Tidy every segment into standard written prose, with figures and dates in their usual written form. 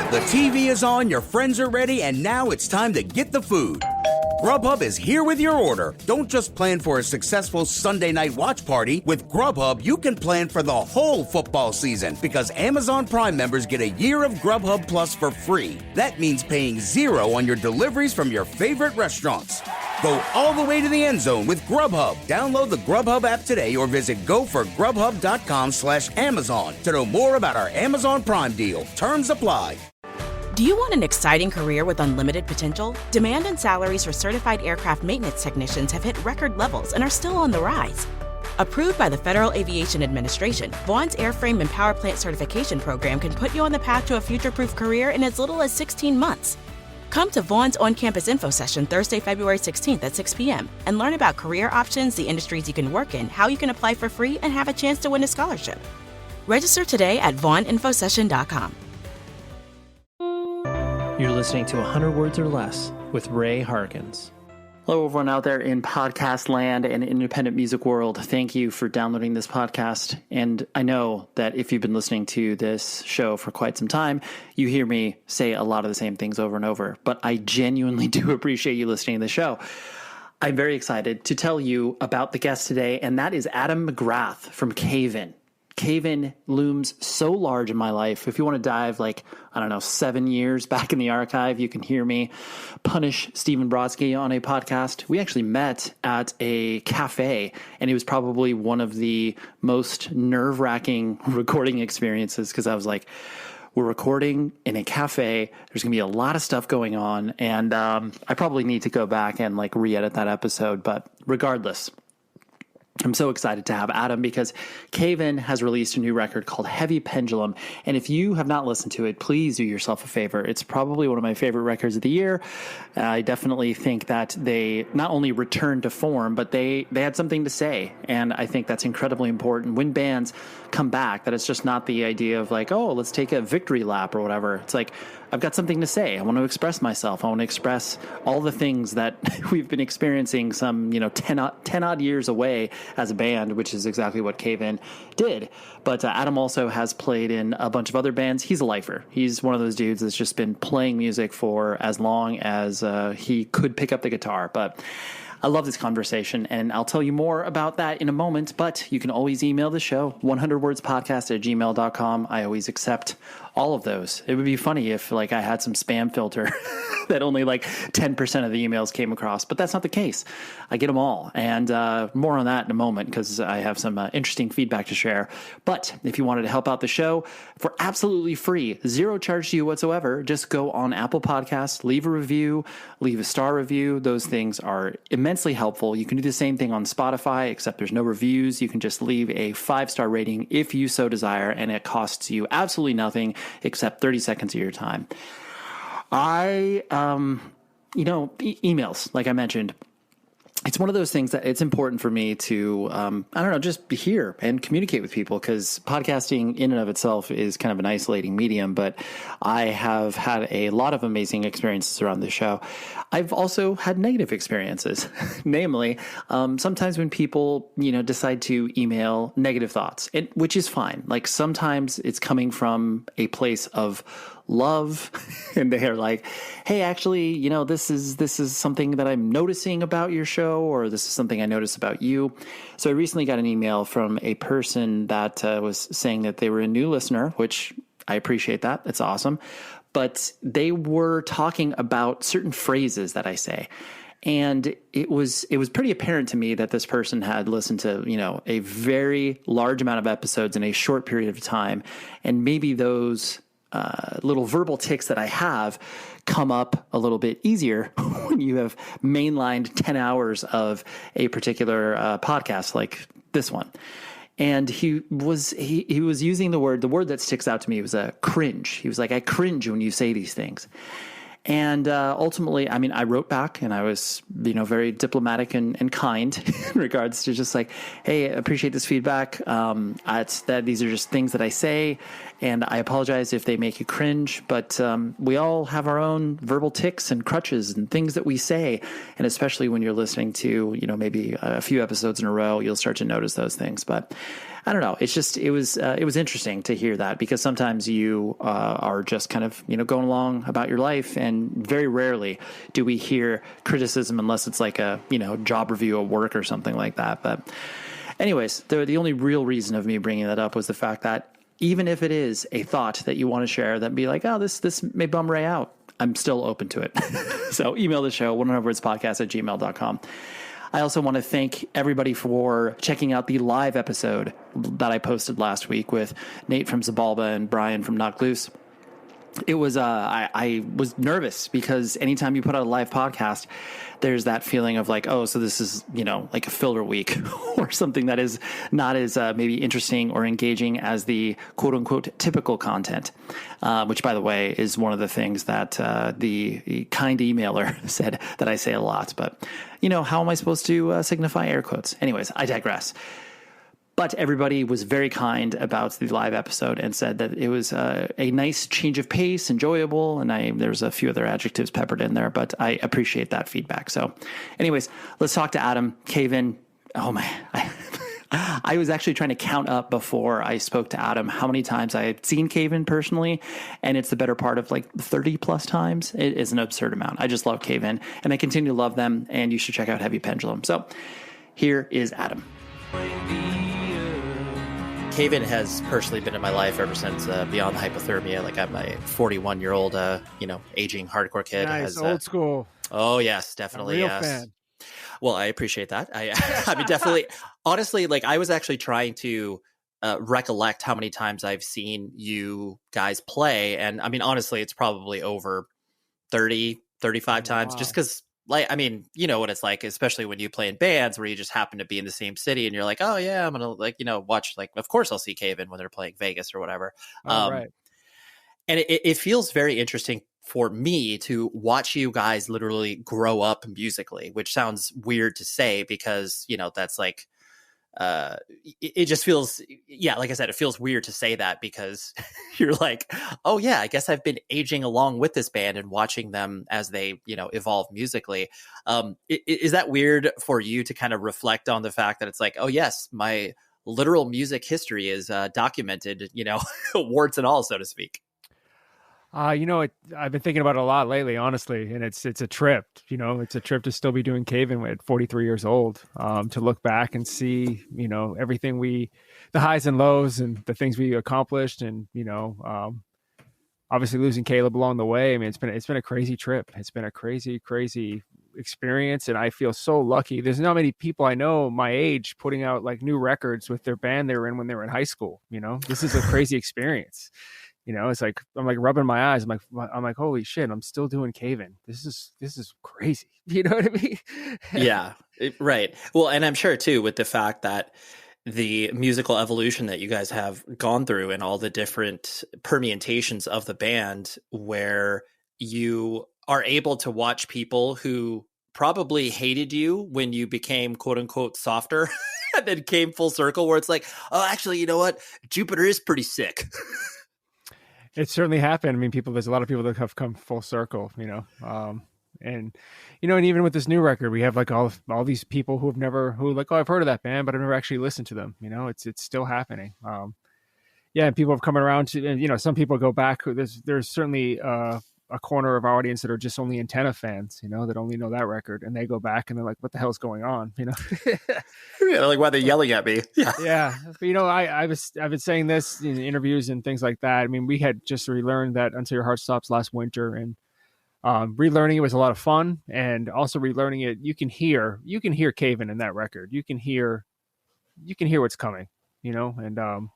The TV is on, your friends are ready, and now it's time to get the food. Grubhub is here with your order. Don't just plan for a successful Sunday night watch party. With Grubhub, you can plan for the whole football season because Amazon Prime members get a year of Grubhub Plus for free. That means paying $0 on your deliveries from your favorite restaurants. Go all the way to the end zone with Grubhub. Download the Grubhub app today or visit goforgrubhub.com/Amazon to know more about our Amazon Prime deal. Terms apply. Do you want an exciting career with unlimited potential? Demand and salaries for certified aircraft maintenance technicians have hit record levels and are still on the rise. Approved by the Federal Aviation Administration, Vaughn's Airframe and Power Plant Certification Program can put you on the path to a future-proof career in as little as 16 months. Come to Vaughn's on-campus info session Thursday, February 16th at 6 p.m. and learn about career options, the industries you can work in, how you can apply for free, and have a chance to win a scholarship. Register today at vaughninfosession.com. You're listening to 100 Words or Less with Ray Harkins. Hello, everyone out there in podcast land and independent music world. Thank you for downloading this podcast. And I know that if you've been listening to this show for quite some time, you hear me say a lot of the same things over and over. But I genuinely do appreciate you listening to the show. I'm very excited to tell you about the guest today, and that is Adam McGrath from Cave In. Cave In looms so large in my life. If you want to dive 7 years back in the archive, you can hear me punish Stephen Brodsky on a podcast. We actually met at a cafe, and it was probably one of the most nerve-wracking recording experiences because I was like, we're recording in a cafe. There's going to be a lot of stuff going on, and I probably need to go back and re-edit that episode, but regardless, I'm so excited to have Adam because Cave In has released a new record called Heavy Pendulum. And if you have not listened to it, please do yourself a favor. It's probably one of my favorite records of the year. I definitely think that they not only returned to form, but they had something to say. And I think that's incredibly important when bands come back, that it's just not the idea of let's take a victory lap or whatever. It's I've got something to say. I want to express myself. I want to express all the things that we've been experiencing some, 10 odd years away as a band, which is exactly what Cave In did. But Adam also has played in a bunch of other bands. He's a lifer. He's one of those dudes that's just been playing music for as long as he could pick up the guitar. But I love this conversation, and I'll tell you more about that in a moment, but you can always email the show, 100wordspodcast@gmail.com. I always accept all of those. It would be funny if I had some spam filter that only 10% of the emails came across, but that's not the case. I get them all, and more on that in a moment because I have some interesting feedback to share. But if you wanted to help out the show for absolutely free, zero charge to you whatsoever, just go on Apple Podcasts, leave a review, leave a star review. Those things are immensely helpful. You can do the same thing on Spotify, except there's no reviews. You can just leave a 5-star rating if you so desire, and it costs you absolutely nothing except 30 seconds of your time. Emails, like I mentioned, it's one of those things that it's important for me to, just be here and communicate with people because podcasting in and of itself is kind of an isolating medium, but I have had a lot of amazing experiences around this show. I've also had negative experiences, namely, sometimes when people, decide to email negative thoughts, which is fine. Sometimes it's coming from a place of love and they're like, hey, actually, this is something that I'm noticing about your show, or this is something I noticed about you. So I recently got an email from a person that was saying that they were a new listener, which I appreciate that. It's awesome. But they were talking about certain phrases that I say. And it was pretty apparent to me that this person had listened to, a very large amount of episodes in a short period of time. And maybe those little verbal tics that I have come up a little bit easier when you have mainlined 10 hours of a particular podcast like this one. And he was using the word that sticks out to me was a cringe. He was like, I cringe when you say these things. And ultimately, I wrote back and I was, very diplomatic and kind in regards to just hey, I appreciate this feedback. It's that these are just things that I say. And I apologize if they make you cringe, but we all have our own verbal tics and crutches and things that we say. And especially when you're listening to, maybe a few episodes in a row, you'll start to notice those things. But I don't know. It's just, it was interesting to hear that, because sometimes you are just kind of, going along about your life, and very rarely do we hear criticism unless it's like a, job review at work or something like that. But anyways, the only real reason of me bringing that up was the fact that even if it is a thought that you want to share that be like, oh, this may bum Ray out, I'm still open to it. So email the show, 100wordspodcast@gmail.com. I also want to thank everybody for checking out the live episode that I posted last week with Nate from Zabalba and Brian from Knocked Loose. It was, I was nervous because anytime you put out a live podcast, there's that feeling of like, oh, so this is, like a filler week or something that is not as maybe interesting or engaging as the quote unquote typical content, which, by the way, is one of the things that the kind emailer said that I say a lot. But, how am I supposed to signify air quotes? Anyways, I digress. But everybody was very kind about the live episode and said that it was a nice change of pace, enjoyable, and there was a few other adjectives peppered in there, but I appreciate that feedback. So anyways, let's talk to Adam. Cave-In. Oh my, I was actually trying to count up before I spoke to Adam how many times I had seen Cave-In personally, and it's the better part of like 30 plus times. It is an absurd amount. I just love Cave-In, and I continue to love them, and you should check out Heavy Pendulum. So here is Adam. Cave-In has personally been in my life ever since Beyond the Hypothermia. Like, I'm a 41-year-old, aging hardcore kid. Nice, old school. Oh, yes, definitely. A real yes. fan. Well, I appreciate that. I mean, definitely. Honestly, like, I was actually trying to recollect how many times I've seen you guys play. And I mean, honestly, it's probably over 30, 35 times, just because, like, I mean, you know what it's like, especially when you play in bands where you just happen to be in the same city and you're like, oh yeah, I'm going to, like, watch, like, of course I'll see Cave-In when they're playing Vegas or whatever. Right. And it feels very interesting for me to watch you guys literally grow up musically, which sounds weird to say because, that's like, it just feels, like I said, it feels weird to say that because you're like, oh yeah, I guess I've been aging along with this band and watching them as they, evolve musically. Is that weird for you to kind of reflect on the fact that it's like, oh yes, my literal music history is documented, warts and all, so to speak? I've been thinking about it a lot lately, honestly, and it's a trip. It's a trip to still be doing Cave-In at 43 years old. To look back and see, everything the highs and lows and the things we accomplished, and obviously losing Caleb along the way. I mean, it's been a crazy trip. It's been a crazy experience, and I feel so lucky. There's not many people I know my age putting out like new records with their band they were in when they were in high school. This is a crazy experience. It's like, I'm like rubbing my eyes. I'm like, holy shit, I'm still doing Cave-In. This is crazy. You know what I mean? Yeah, right. Well, and I'm sure too, with the fact that the musical evolution that you guys have gone through and all the different permutations of the band, where you are able to watch people who probably hated you when you became quote unquote softer and then came full circle where it's like, oh, actually, you know what? Jupiter is pretty sick. It certainly happened. I mean, there's a lot of people that have come full circle, and even with this new record, we have like all these people who like, oh, I've heard of that band, but I've never actually listened to them. It's still happening. And people have come around to, and some people go back. There's certainly a corner of our audience that are just only Antenna fans, that only know that record, and they go back and they're like, what the hell's going on? Yeah, like, why they're yelling at me. Yeah. But, I've been saying this in interviews and things like that. I mean, we had just relearned that Until Your Heart Stops last winter, and relearning it was a lot of fun, and also relearning it, you can hear Cave-In in that record. You can hear what's coming, and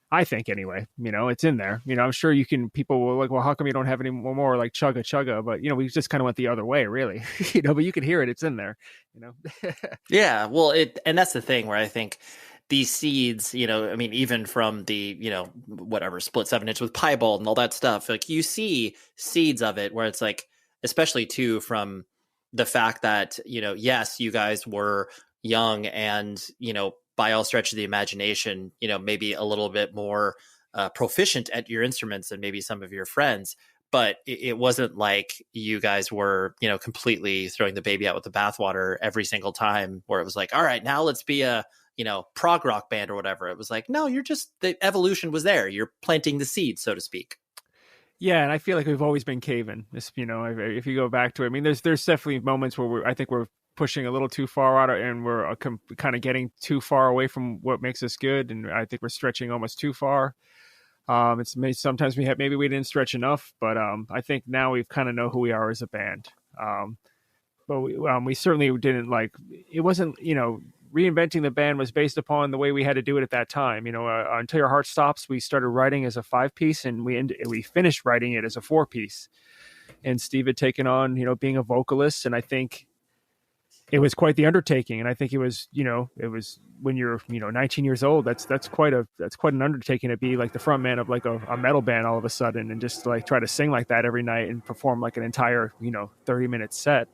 I think anyway, it's in there. I'm sure people will like, well, how come you don't have any more like chugga chugga? But, we just kind of went the other way, really, but you can hear it. It's in there, Yeah. Well, and that's the thing where I think these seeds, I mean, even from the, whatever, Split 7 Inch with Piebald and all that stuff, like you see seeds of it where it's like, especially too, from the fact that, yes, you guys were young and, by all stretch of the imagination, maybe a little bit more proficient at your instruments than maybe some of your friends. But it wasn't like you guys were, completely throwing the baby out with the bathwater every single time, where it was like, all right, now let's be a, prog rock band or whatever. It was like, no, the evolution was there. You're planting the seed, so to speak. Yeah, and I feel like we've always been caving. If you go back to it, I mean, there's definitely moments where I think we're pushing a little too far out, and we're kind of getting too far away from what makes us good, and I think we're stretching almost too far. Sometimes maybe we didn't stretch enough, but I think now we kind of know who we are as a band. But we certainly didn't it wasn't, reinventing the band was based upon the way we had to do it at that time. Until Your Heart Stops, we started writing as a 5-piece, and we finished writing it as a 4-piece. And Steve had taken on, being a vocalist, and I think it was quite the undertaking. And I think it was when you're 19 years old, that's quite an undertaking to be like the front man of like a metal band all of a sudden, and just like try to sing like that every night and perform like an entire 30-minute set.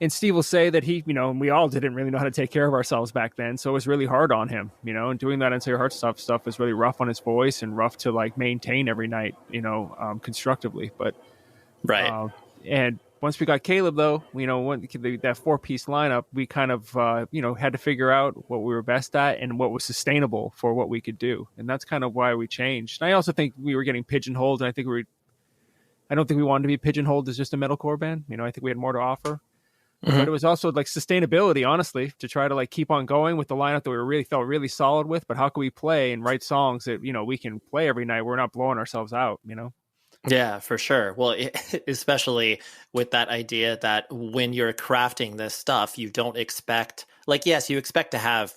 And Steve will say that we all didn't really know how to take care of ourselves back then, so it was really hard on him, and doing that Until Your Heart Stops stuff was really rough on his voice and rough to like maintain every night, constructively. But right. And once we got Caleb, though, that 4-piece lineup, we kind of, had to figure out what we were best at and what was sustainable for what we could do. And that's kind of why we changed. And I also think we were getting pigeonholed. And I don't think we wanted to be pigeonholed as just a metalcore band. I think we had more to offer. Mm-hmm. But it was also like sustainability, honestly, to try to like keep on going with the lineup that we felt really solid with. But how can we play and write songs that, we can play every night? We're not blowing ourselves out, Yeah, for sure. Well, especially with that idea that when you're crafting this stuff, you don't expect, yes, you expect to have,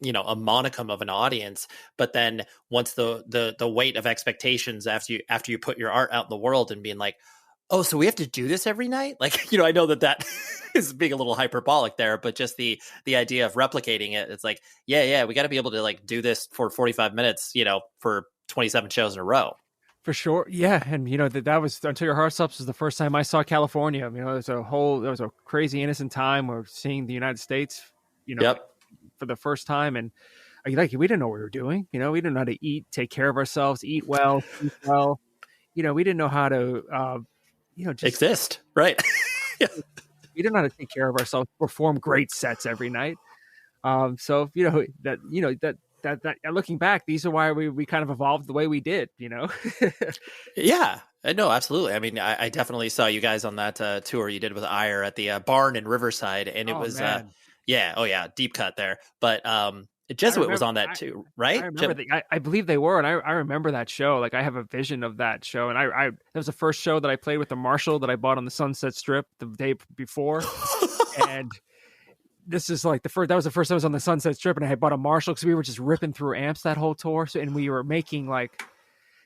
a monicum of an audience, but then once the weight of expectations after you put your art out in the world and being like, oh, so we have to do this every night? I know that is being a little hyperbolic there, but just the idea of replicating it, it's like, yeah, we got to be able to do this for 45 minutes, for 27 shows in a row. For sure. Yeah. And, that was Until Your Heart Stops was the first time I saw California. There was a crazy innocent time where seeing the United States, yep. For the first time. And we didn't know what we were doing. We didn't know how to eat, take care of ourselves, eat well, sleep well. We didn't know how to, just exist. Right. Yeah. We didn't know how to take care of ourselves, perform great sets every night. So, that looking back, these are why we kind of evolved the way we did, Yeah, no, absolutely. I mean, I definitely saw you guys on that tour you did with Ire at the barn in Riverside, and it was, deep cut there. But Jesuit was on that too, right? I remember I believe they were, and I remember that show. Like I have a vision of that show, and that was the first show that I played with the Marshall that I bought on the Sunset Strip the day before, and. This is that was the first time I was on the Sunset Strip, and I had bought a Marshall because we were just ripping through amps that whole tour. So, and we were making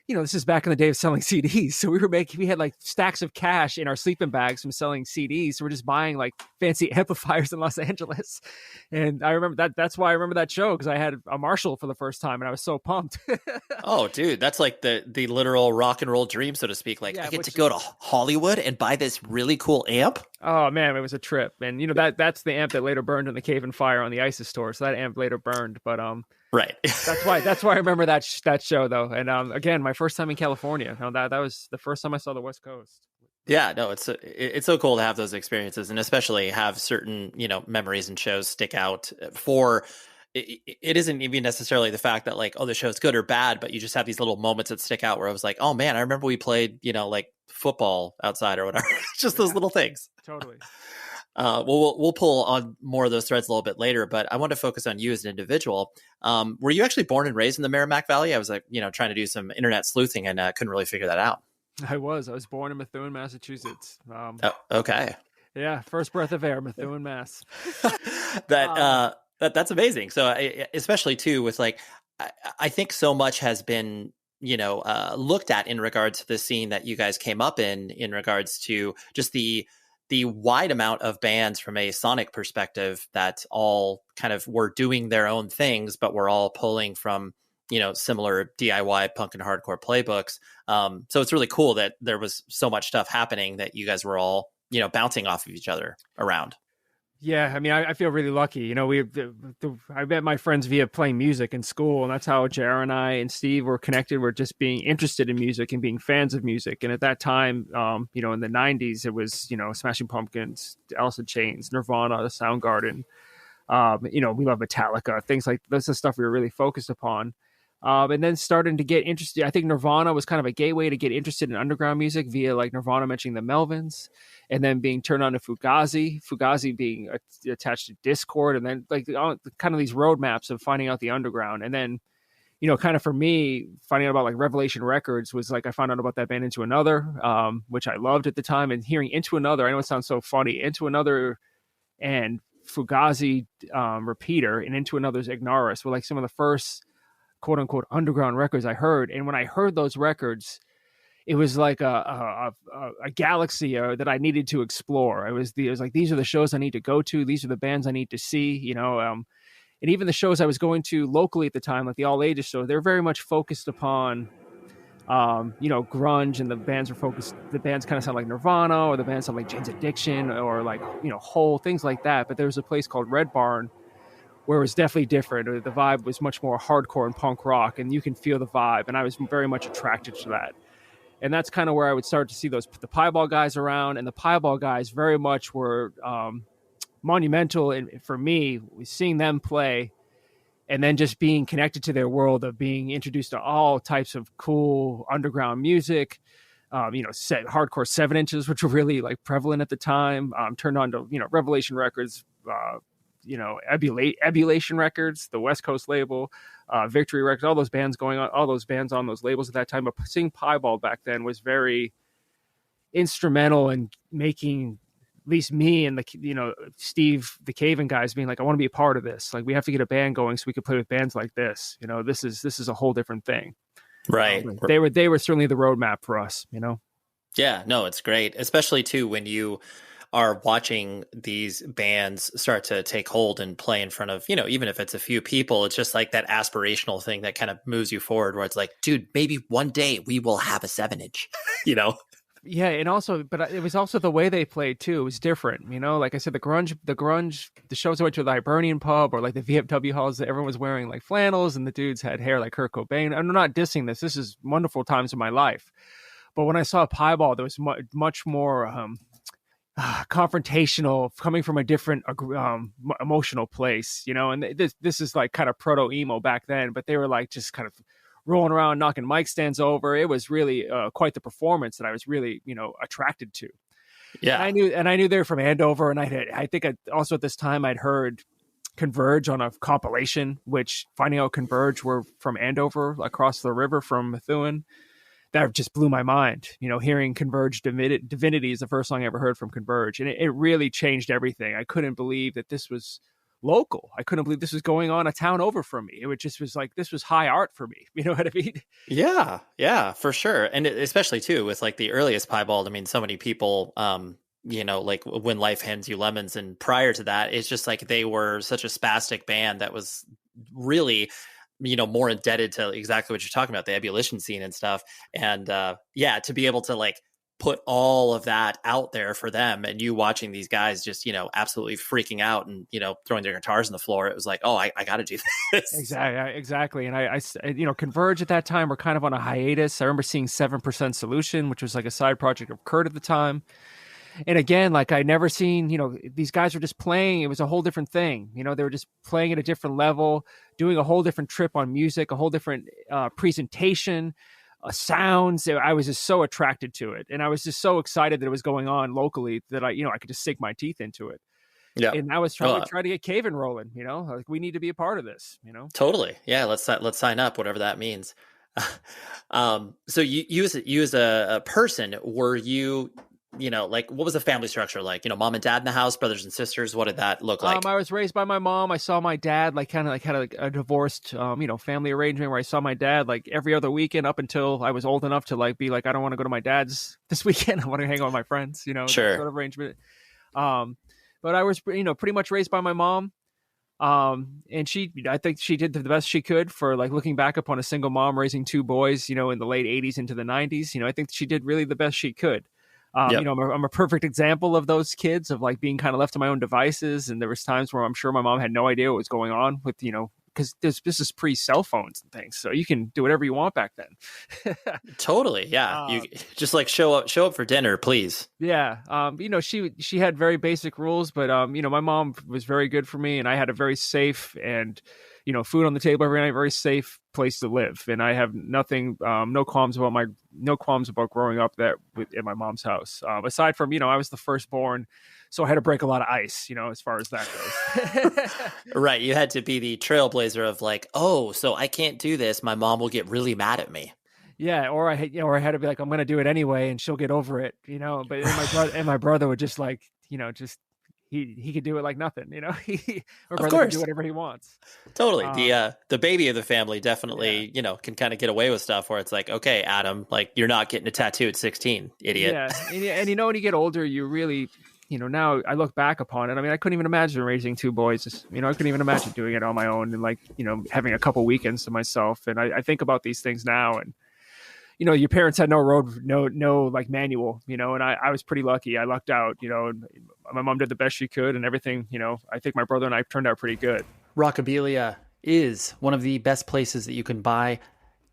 this is back in the day of selling CDs. So we had like stacks of cash in our sleeping bags from selling CDs. So we're just buying like fancy amplifiers in Los Angeles. And I remember that's why I remember that show, because I had a Marshall for the first time and I was so pumped. Oh, dude, that's like the literal rock and roll dream, so to speak. I get to go to Hollywood and buy this really cool amp. Oh man, it was a trip. And that's the amp that later burned in the Cave and Fire on the ISIS tour. So that amp later burned, but right. that's why I remember that show though. And again, my first time in California. That was the first time I saw the West Coast. Yeah, no, it's so cool to have those experiences, and especially have certain memories and shows stick out. For it isn't even necessarily the fact that the show's good or bad, but you just have these little moments that stick out where I was like, oh man, I remember we played football outside or whatever. Just those little things. Totally. We'll pull on more of those threads a little bit later, but I want to focus on you as an individual. Were you actually born and raised in the Merrimack Valley? I was trying to do some internet sleuthing and couldn't really figure that out. I was born in Methuen, Massachusetts. Okay. Yeah. First breath of air, Methuen, Mass. That's amazing. So especially too with I think so much has been, looked at in regards to the scene that you guys came up in regards to just the wide amount of bands from a sonic perspective that all kind of were doing their own things, but we're all pulling from, similar DIY punk and hardcore playbooks. So it's really cool that there was so much stuff happening that you guys were all, bouncing off of each other around. Yeah, I mean, I feel really lucky. You know, I met my friends via playing music in school, and that's how JR and I and Steve were connected. We're just being interested in music and being fans of music. And at that time, you know, in the '90s, it was, you know, Smashing Pumpkins, Alice in Chains, Nirvana, the Soundgarden. You know, we love Metallica, things like that's the stuff we were really focused upon. And then starting to get interested. I think Nirvana was kind of a gateway to get interested in underground music via like Nirvana mentioning the Melvins, and then being turned on to Fugazi being attached to Discord, and then like kind of these roadmaps of finding out the underground. And then, you know, kind of for me, finding out about like Revelation Records was like I found out about that band Into Another, which I loved at the time, and hearing Into Another, I know it sounds so funny, Into Another and Fugazi Repeater and Into Another's Ignaris were like some of the first quote unquote underground records I heard. And when I heard those records, it was like a galaxy that I needed to explore. It was like, these are the shows I need to go to. These are the bands I need to see, you know? And even the shows I was going to locally at the time, like the all ages show, they're very much focused upon, you know, grunge, and the bands kind of sound like Nirvana, or the bands sound like Jane's Addiction, or like, you know, Hole, things like that. But there was a place called Red Barn where it was definitely different. The vibe was much more hardcore and punk rock, and you can feel the vibe. And I was very much attracted to that. And that's kind of where I would start to see the Piebald guys around. And the Piebald guys very much were monumental for me, seeing them play, and then just being connected to their world of being introduced to all types of cool underground music. You know, hardcore 7 inches, which were really like prevalent at the time. Turned on to, you know, Revelation Records, you know, Ebullition Records, the West Coast label, Victory Records, all those bands on those labels at that time. But seeing Piebald back then was very instrumental in making at least me and the, you know, Steve, the Caven guys being like, I want to be a part of this. Like, we have to get a band going so we could play with bands like this. You know, this is a whole different thing. Right. They were certainly the roadmap for us, you know? Yeah, no, it's great. Especially too, when you are watching these bands start to take hold and play in front of, you know, even if it's a few people, it's just like that aspirational thing that kind of moves you forward, where it's like, dude, maybe one day we will have a 7-inch, you know? Yeah. And also, but it was also the way they played too. It was different, you know, like I said, the shows I went to the Hibernian pub, or like the VFW halls, that everyone was wearing like flannels, and the dudes had hair like Kurt Cobain. I'm not dissing this. This is wonderful times in my life. But when I saw Piebald, there was much more, confrontational, coming from a different emotional place, you know. And this is like kind of proto emo back then, but they were like just kind of rolling around, knocking mic stands over. It was really quite the performance that I was really, you know, attracted to. Yeah, and I knew they were from Andover, and I think also at this time I'd heard Converge on a compilation, which finding out Converge were from Andover, across the river from Methuen. That just blew my mind, you know, hearing Converge Divinity is the first song I ever heard from Converge. And it really changed everything. I couldn't believe that this was local. I couldn't believe this was going on a town over from me. It just was like, this was high art for me. You know what I mean? Yeah, for sure. And especially too, with like the earliest Piebald, I mean, so many people, you know, like When Life Hands You Lemons. And prior to that, it's just like they were such a spastic band that was really, you know, more indebted to exactly what you're talking about, the ebullition scene and stuff. And yeah, to be able to like put all of that out there for them, and you watching these guys just, you know, absolutely freaking out and, you know, throwing their guitars on the floor, it was like, oh, I got to do this. Exactly. And I, you know, Converge at that time were kind of on a hiatus. I remember seeing 7% Solution, which was like a side project of Kurt at the time. And again, like I'd never seen, you know, these guys were just playing. It was a whole different thing. You know, they were just playing at a different level, doing a whole different trip on music, a whole different presentation, sounds. I was just so attracted to it. And I was just so excited that it was going on locally that I could just sink my teeth into it. Yeah. And I was trying to get Caven rolling, you know, like we need to be a part of this, you know? Totally. Yeah. Let's sign up, whatever that means. So you as a person, were you, you know, like what was the family structure like? You know, mom and dad in the house, brothers and sisters. What did that look like? I was raised by my mom. I saw my dad had a divorced, family arrangement where I saw my dad like every other weekend up until I was old enough to like be like, I don't want to go to my dad's this weekend. I want to hang out with my friends, you know, sure. That sort of arrangement. But I was, pretty much raised by my mom. And I think she did the best she could for like looking back upon a single mom raising two boys, you know, in the late 80s into the 90s. You know, I think she did really the best she could. Yep. I'm a perfect example of those kids of like being kind of left to my own devices. And there was times where I'm sure my mom had no idea what was going on with, because this is pre cell phones and things. So you can do whatever you want back then. Totally. Yeah. You just like show up for dinner, please. Yeah. She had very basic rules, but, my mom was very good for me, and I had a very safe and, food on the table every night, very safe place to live. And I have no qualms about growing up in my mom's house. Aside from, I was the firstborn, so I had to break a lot of ice, as far as that goes. Right. You had to be the trailblazer of like, oh, so I can't do this. My mom will get really mad at me. Yeah. Or I had to be like, I'm going to do it anyway, and she'll get over it, but my brother would just like, he could do it like nothing, my brother can do whatever he wants. Totally. The baby of the family definitely, can kind of get away with stuff where it's like, okay, Adam, like you're not getting a tattoo at 16, idiot. Yeah. And when you get older, you really, now I look back upon it. I mean, I couldn't even imagine raising two boys. I couldn't even imagine doing it on my own and like, having a couple weekends to myself. And I think about these things now, and, your parents had no like manual, and I was pretty lucky. I lucked out, and my mom did the best she could and everything. I think my brother and I turned out pretty good. Rockabilia is one of the best places that you can buy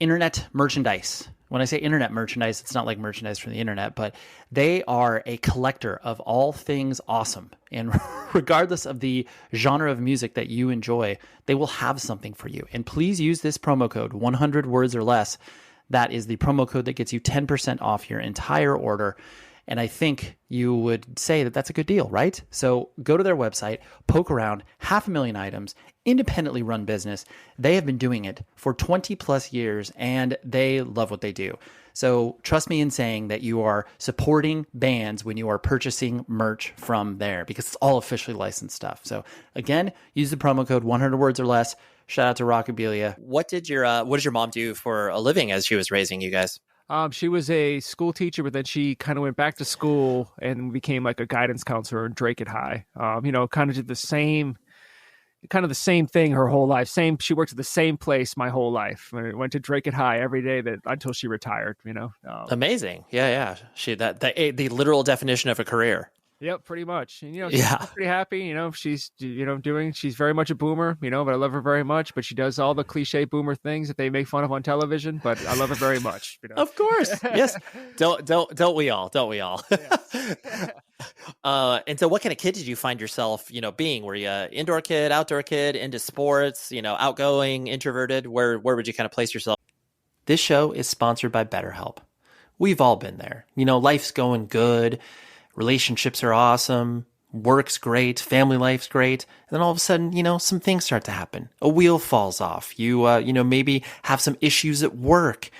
internet merchandise. When I say internet merchandise, it's not like merchandise from the internet, but they are a collector of all things awesome. And regardless of the genre of music that you enjoy, they will have something for you. And please use this promo code, 100 words or less. That is the promo code that gets you 10% off your entire order. And I think you would say that that's a good deal, right? So go to their website, poke around, 500,000 items, independently run business. They have been doing it for 20 plus years, and they love what they do. So trust me in saying that you are supporting bands when you are purchasing merch from there, because it's all officially licensed stuff. So again, use the promo code 100 words or less. Shout out to Rockabilia. What did your mom do for a living as she was raising you guys? She was a school teacher, but then she kind of went back to school and became like a guidance counselor in Drake High. Kind of did the same thing her whole life. She worked at the same place my whole life. I went to Drake High every day until she retired. Amazing. Yeah. The literal definition of a career. Yep, pretty much. And, she's pretty happy. She's, she's very much a boomer, but I love her very much. But she does all the cliche boomer things that they make fun of on television. But I love her very much. Of course. Yes. Don't we all? Don't we all? Yes. And so what kind of kid did you find yourself, being? Were you an indoor kid, outdoor kid, into sports, outgoing, introverted? Where would you kind of place yourself? This show is sponsored by BetterHelp. We've all been there. Life's going good. Relationships are awesome, work's great, family life's great, and then all of a sudden, some things start to happen. A wheel falls off. You, maybe have some issues at work,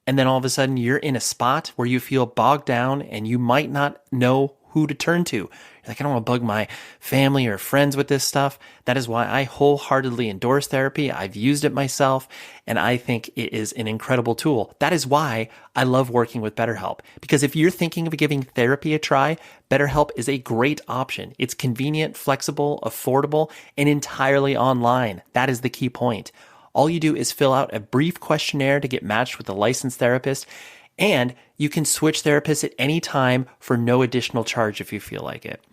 and then all of a sudden you're in a spot where you feel bogged down and you might not know who to turn to. You're like, I don't want to bug my family or friends with this stuff. That is why I wholeheartedly endorse therapy. I've used it myself, and I think it is an incredible tool. That is why I love working with BetterHelp, because if you're thinking of giving therapy a try, BetterHelp is a great option. It's convenient, flexible, affordable, and entirely online. That is the key point. All you do is fill out a brief questionnaire to get matched with a licensed therapist, and you can switch therapists at any time for no additional charge if you feel like it.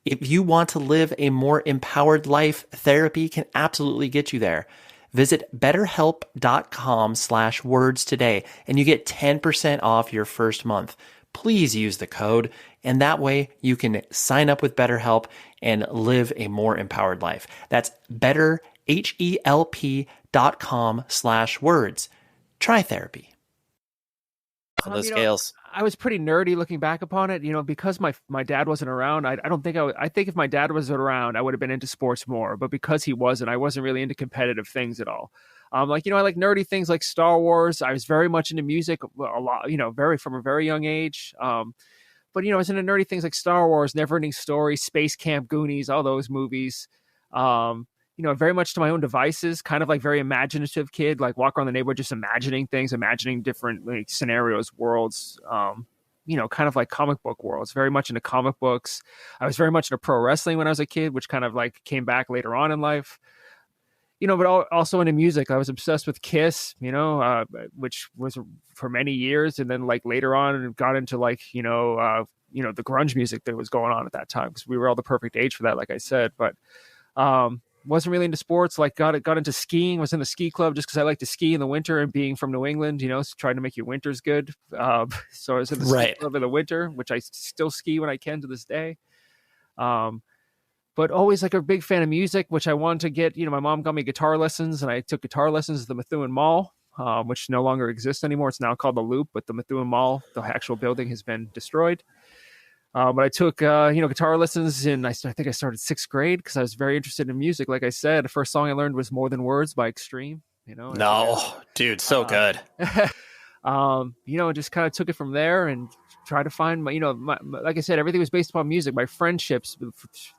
If you want to live a more empowered life, therapy can absolutely get you there. Visit betterhelp.com/words today, and you get 10% off your first month. Please use the code, and that way you can sign up with BetterHelp and live a more empowered life. That's betterhelp.com/words. Try therapy. On those scales. I was pretty nerdy looking back upon it, because my dad wasn't around. I think if my dad was around, I would have been into sports more, but because he wasn't, I wasn't really into competitive things at all. I like nerdy things like Star Wars. I was very much into music a lot, from a very young age. But I was into nerdy things like Star Wars, Neverending Story, Space Camp, Goonies, all those movies. Very much to my own devices, kind of like very imaginative kid, like walk around the neighborhood, just imagining things, imagining different like scenarios, worlds, kind of like comic book worlds, very much into comic books. I was very much into pro wrestling when I was a kid, which kind of like came back later on in life. but also into music. I was obsessed with Kiss, which was for many years. And then like later on got into like, the grunge music that was going on at that time because we were all the perfect age for that, like I said. But wasn't really into sports. Like got into skiing, was in the ski club just because I like to ski in the winter, and being from New England, trying to make your winters good. So I was in the ski club in the winter, which I still ski when I can to this day. But always like a big fan of music, which I wanted to get. My mom got me guitar lessons, and I took guitar lessons at the Methuen Mall, which no longer exists anymore. It's now called the Loop, but the Methuen Mall, the actual building, has been destroyed. But I took, guitar lessons I think I started 6th grade because I was very interested in music. Like I said, the first song I learned was More Than Words by Extreme. Dude, so good. Just kind of took it from there and try to find like I said, everything was based upon music. My friendships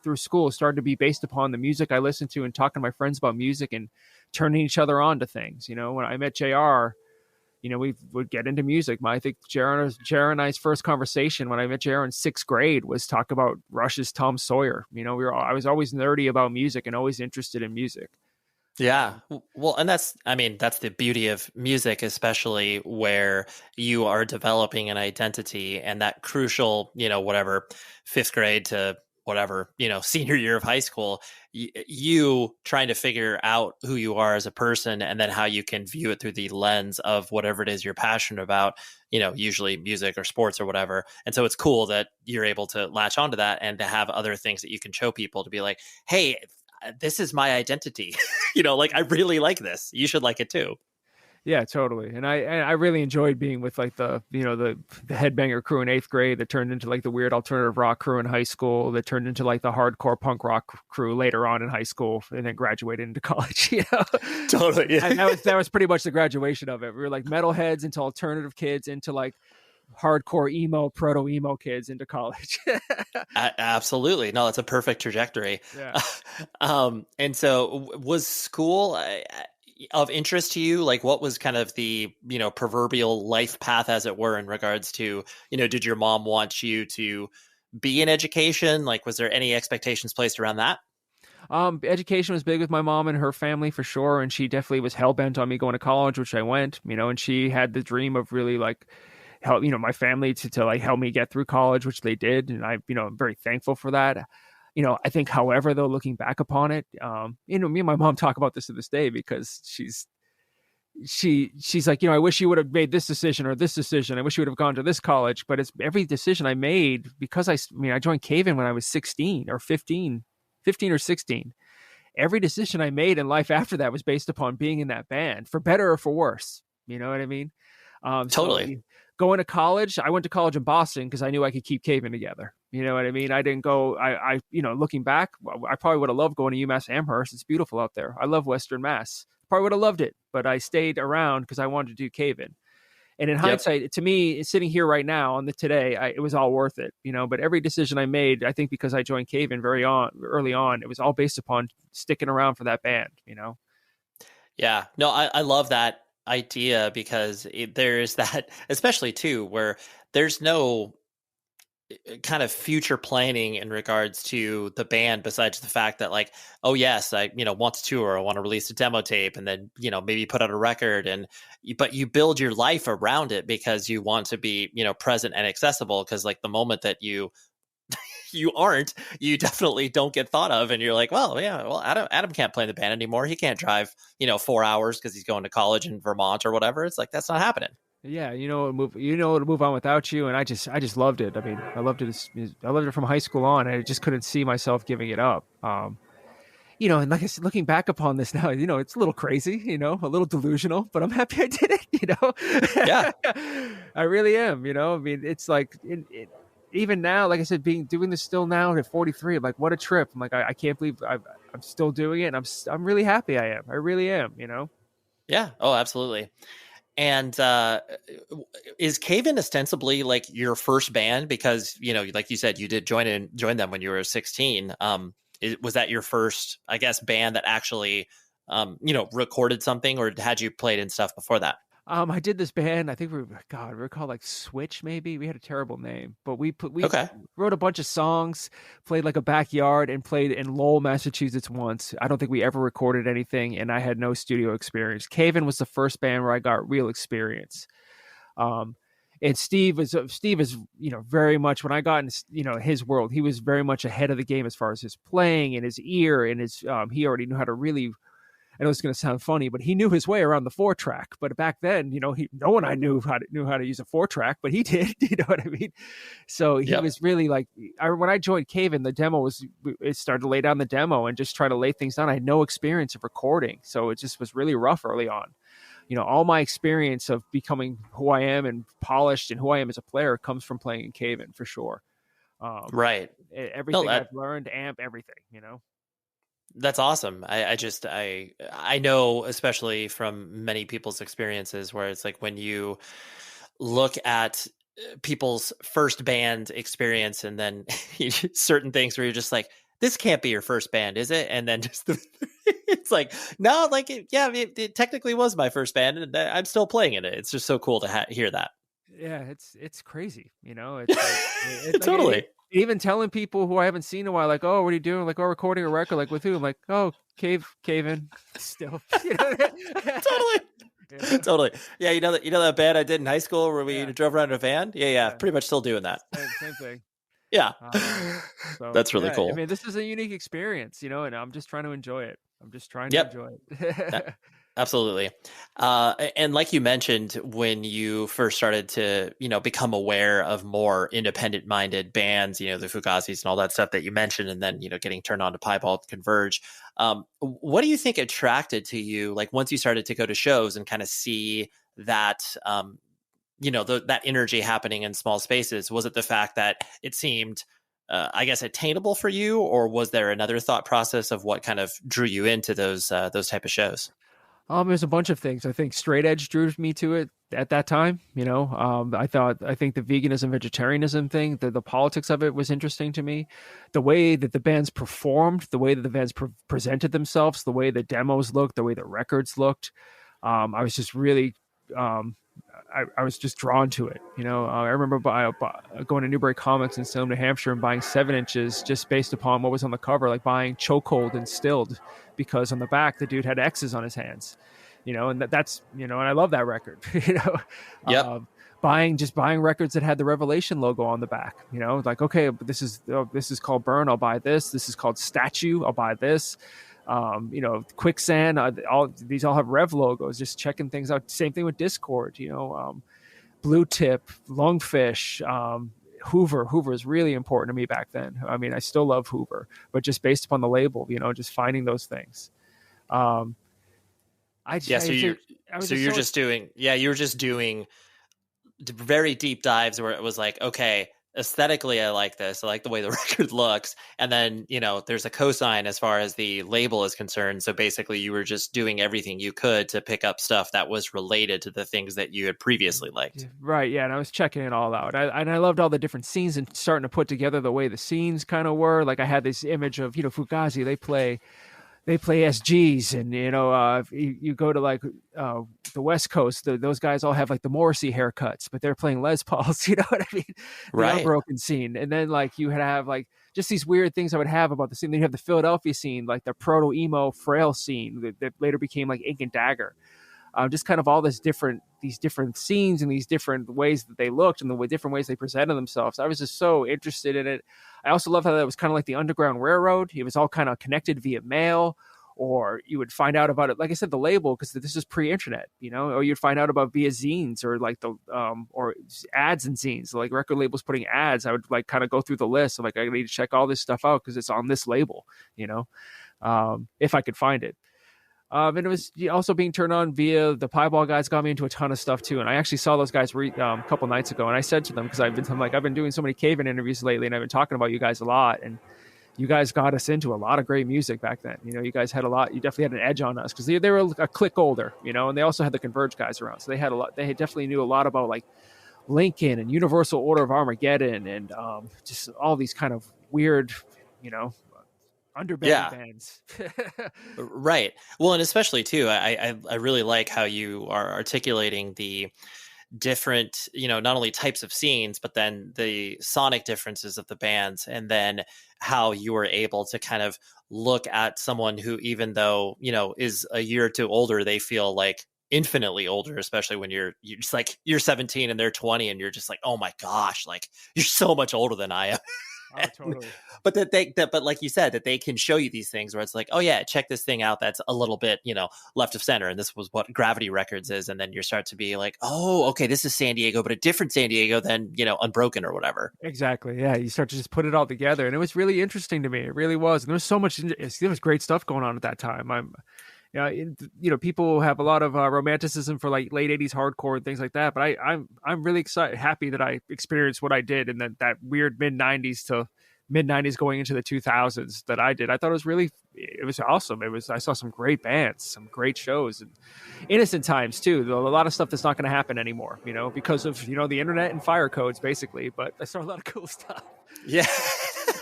through school started to be based upon the music I listened to and talking to my friends about music and turning each other on to things. When I met JR, we would get into music. I think JR and I's first conversation when I met JR in 6th grade was talk about Rush's Tom Sawyer. I was always nerdy about music and always interested in music. Yeah. Well, and that's the beauty of music, especially where you are developing an identity, and that crucial, whatever 5th grade to whatever, senior year of high school, you trying to figure out who you are as a person, and then how you can view it through the lens of whatever it is you're passionate about, usually music or sports or whatever. And so it's cool that you're able to latch onto that and to have other things that you can show people to be like, hey, this is my identity. Like I really like this. You should like it too. Yeah, totally. And I really enjoyed being with like the headbanger crew in 8th grade that turned into like the weird alternative rock crew in high school that turned into like the hardcore punk rock crew later on in high school and then graduated into college. Totally. Yeah. And that was pretty much the graduation of it. We were like metalheads into alternative kids into like hardcore emo, proto emo kids into college. Absolutely. No, that's a perfect trajectory. Yeah. And so was school of interest to you? Like what was kind of the, proverbial life path, as it were, in regards to, did your mom want you to be in education? Like, was there any expectations placed around that? Education was big with my mom and her family for sure. And she definitely was hell-bent on me going to college, which I went, and she had the dream of really like help, my family to like help me get through college, which they did. And I'm very thankful for that. I think, however, though, looking back upon it, me and my mom talk about this to this day because she's like, I wish you would have made this decision or this decision. I wish you would have gone to this college. But it's every decision I made because I joined Caven when I was 16 or 15 or 16. Every decision I made in life after that was based upon being in that band, for better or for worse. You know what I mean? Totally. So going to college, I went to college in Boston because I knew I could keep Caven together. You know what I mean? I didn't go, looking back, I probably would have loved going to UMass Amherst. It's beautiful out there. I love Western Mass. Probably would have loved it, but I stayed around because I wanted to do Caven. And in hindsight, to me, sitting here right now on today, it was all worth it, but every decision I made, I think because I joined Caven early on, it was all based upon sticking around for that band, Yeah, no, I love that idea because there's that, especially too, where there's no kind of future planning in regards to the band besides the fact that like, oh yes, I want to tour, I want to release a demo tape and then maybe put out a record, but you build your life around it because you want to be present and accessible, because like the moment that you aren't, you definitely don't get thought of, and you're like, well Adam can't play in the band anymore, he can't drive 4 hours because he's going to college in Vermont or whatever. It's like, that's not happening. Yeah, to move on without you, and I just loved it. I mean, I loved it from high school on. I just couldn't see myself giving it up. And like I said, looking back upon this now, it's a little crazy, a little delusional, but I'm happy I did it. Yeah, I really am. I mean, it's like even now, like I said, doing this still now at 43, I'm like, what a trip. I'm like, I can't believe I'm still doing it, and I'm really happy. I am. I really am. Yeah. Oh, absolutely. And is Caven ostensibly like your first band? Because, like you said, you did join them when you were 16. Was that your first, I guess, band that actually, recorded something, or had you played in stuff before that? I did this band. I think we were called like Switch. Maybe we had a terrible name, but we Okay. wrote a bunch of songs, played like a backyard, and played in Lowell, Massachusetts once. I don't think we ever recorded anything, and I had no studio experience. Caven was the first band where I got real experience. And Steve is very much, when I got in his world, he was very much ahead of the game as far as his playing and his ear and his he already knew how to really. I know it's going to sound funny, but he knew his way around the 4-track. But back then, no one I knew how to use a 4-track, but he did. You know what I mean? So he was really like, when I joined Caven, the demo it started to lay down the demo and just try to lay things down. I had no experience of recording, so it just was really rough early on. All my experience of becoming who I am and polished and who I am as a player comes from playing in Caven for sure. Right. Everything I've learned, amp, everything. That's awesome. I know, especially from many people's experiences, where it's like when you look at people's first band experience and then certain things where you're just like, this can't be your first band, is it? And then just it's like, no, like, it technically was my first band and I'm still playing in it. It's just so cool to hear that. Yeah, it's crazy. It's Totally. Like, even telling people who I haven't seen in a while, like, oh, what are you doing? Like, oh, recording a record, like with who? I'm like, oh, Caven still. Totally. Yeah. Totally. Yeah, you know that band I did in high school where we drove around in a van? Yeah, pretty much still doing that. Same thing. Yeah. So, that's really cool. I mean, this is a unique experience, and I'm just trying to enjoy it. I'm just trying to enjoy it. Absolutely. And like you mentioned, when you first started to, become aware of more independent minded bands, the Fugazis and all that stuff that you mentioned, and then, getting turned on to Piebald, Converge. What do you think attracted to you? Like once you started to go to shows and kind of see that, that energy happening in small spaces, was it the fact that it seemed, I guess, attainable for you, or was there another thought process of what kind of drew you into those type of shows? There's a bunch of things. I think straight edge drew me to it at that time. I think the veganism, vegetarianism thing, the politics of it was interesting to me. The way that the bands performed, the way that the bands presented themselves, the way the demos looked, the way the records looked. I was just really, I was just drawn to it. I remember going to Newbury Comics in Salem, New Hampshire, and buying 7 inches just based upon what was on the cover, like buying Chokehold and Stilled, because on the back the dude had X's on his hands, and that's and I love that record. Buying records that had the Revelation logo on the back. Like, okay, this is called Burn, I'll buy this. This is called Statue, I'll buy this. Quicksand, these all have Rev logos, just checking things out. Same thing with Discord, Blue Tip, Lungfish, Hoover is really important to me back then. I mean, I still love Hoover, but just based upon the label, just finding those things. You were just doing very deep dives where it was like, okay, aesthetically, I like this. I like the way the record looks. And then, there's a cosign as far as the label is concerned. So basically you were just doing everything you could to pick up stuff that was related to the things that you had previously liked. Right. Yeah. And I was checking it all out. I loved all the different scenes and starting to put together the way the scenes kind of were. Like I had this image of, Fugazi, they play SGs, and you go to like the West Coast, those guys all have like the Morrissey haircuts, but they're playing Les Pauls. You know what I mean? Right. The unbroken scene, and then like you would have like just these weird things I would have about the scene. Then you have the Philadelphia scene, like the proto emo Frail scene that later became like Ink and Dagger. Just kind of all these different scenes and these different ways that they looked and the different ways they presented themselves. I was just so interested in it. I also love how that was kind of like the Underground Railroad. It was all kind of connected via mail, or you would find out about it, like I said, the label, because this is pre-internet, or you'd find out about via zines or like the or ads and zines, like record labels putting ads. I would like kind of go through the list of like, I need to check all this stuff out because it's on this label, if I could find it. And it was also being turned on via the Piebald guys got me into a ton of stuff too. And I actually saw those guys a couple nights ago, and I said to them, because I've been doing so many Caven interviews lately, and I've been talking about you guys a lot, and you guys got us into a lot of great music back then. You guys had you definitely had an edge on us because they were a click older, and they also had the Converge guys around, so they had a lot. They definitely knew a lot about like Lincoln and Universal Order of Armageddon and just all these kind of weird, underbelly bands. Right. Well, and especially too, I really like how you are articulating the different, not only types of scenes, but then the sonic differences of the bands, and then how you were able to kind of look at someone who, even though, is a year or two older, they feel like infinitely older, especially when you're just like, you're 17 and they're 20 and you're just like, oh my gosh, like you're so much older than I am. Oh, totally. But but like you said, that they can show you these things where it's like, oh yeah, check this thing out that's a little bit, left of center. And this was what Gravity Records is. And then you start to be like, oh, okay, this is San Diego, but a different San Diego than, Unbroken or whatever. Exactly. Yeah. You start to just put it all together. And it was really interesting to me. It really was. And there was so much, there was great stuff going on at that time. People have a lot of romanticism for like late 80s hardcore and things like that. But I'm really happy that I experienced what I did in that weird mid 90s to mid 90s going into the 2000s that I did. I thought it was awesome. I saw some great bands, some great shows, and innocent times too. A lot of stuff that's not going to happen anymore, because of, the internet and fire codes basically. But I saw a lot of cool stuff. Yeah.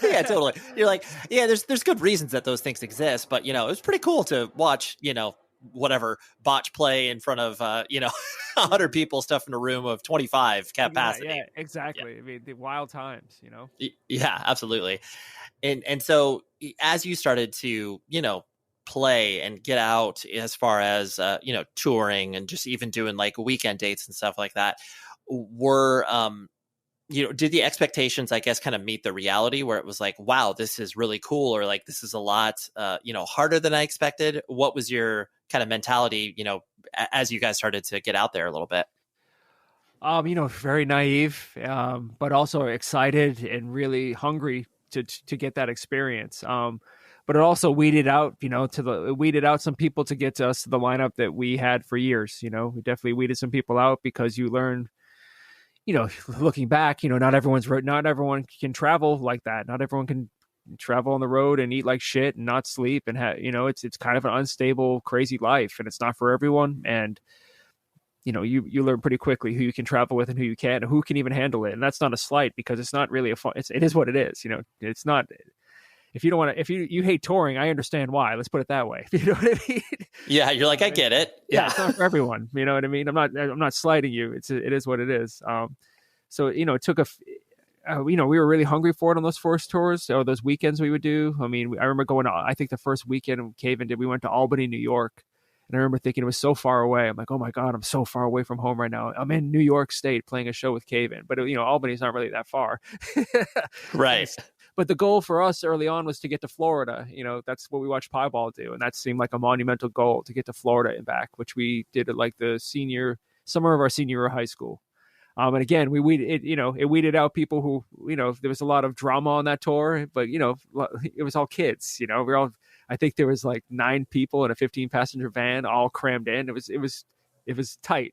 Yeah, totally. You're like, yeah, there's good reasons that those things exist, but it was pretty cool to watch, whatever botch play in front of 100 people stuff in a room of 25 capacity. Yeah, exactly. Yeah. I mean, the wild times, Yeah, absolutely. And so as you started to play and get out as far as touring and just even doing like weekend dates and stuff like that, were did the expectations, I guess, kind of meet the reality where it was like, wow, this is really cool, or like, this is a lot, harder than I expected? What was your kind of mentality, as you guys started to get out there a little bit? Very naive, but also excited and really hungry to get that experience. But it also weeded out, weeded out some people to get to us to the lineup that we had for years. We definitely weeded some people out because you learn, looking back, not everyone can travel like that. Not everyone can travel on the road and eat like shit and not sleep and it's kind of an unstable, crazy life, and it's not for everyone. And you learn pretty quickly who you can travel with and who you can't, and who can even handle it. And that's not a slight, because it's not really it is what it is. It's not. If you don't want to, if you hate touring, I understand why. Let's put it that way. You know what I mean? Yeah, you're like, I get it. Yeah, it's not for everyone. You know what I mean? I'm not slighting you. It is what it is. So it took we were really hungry for it on those first tours, or those weekends we would do. I mean, I remember going. I think the first weekend Cave-In we went to Albany, New York, and I remember thinking it was so far away. I'm like, oh my god, I'm so far away from home right now. I'm in New York State playing a show with Cave-In, but Albany's not really that far. Right. But the goal for us early on was to get to Florida. That's what we watched Piebald do. And that seemed like a monumental goal, to get to Florida and back, which we did at like the summer of our senior year of high school. And again, it weeded out people who, there was a lot of drama on that tour, but, it was all kids, I think there was like 9 people in a 15-passenger van all crammed in. It was tight,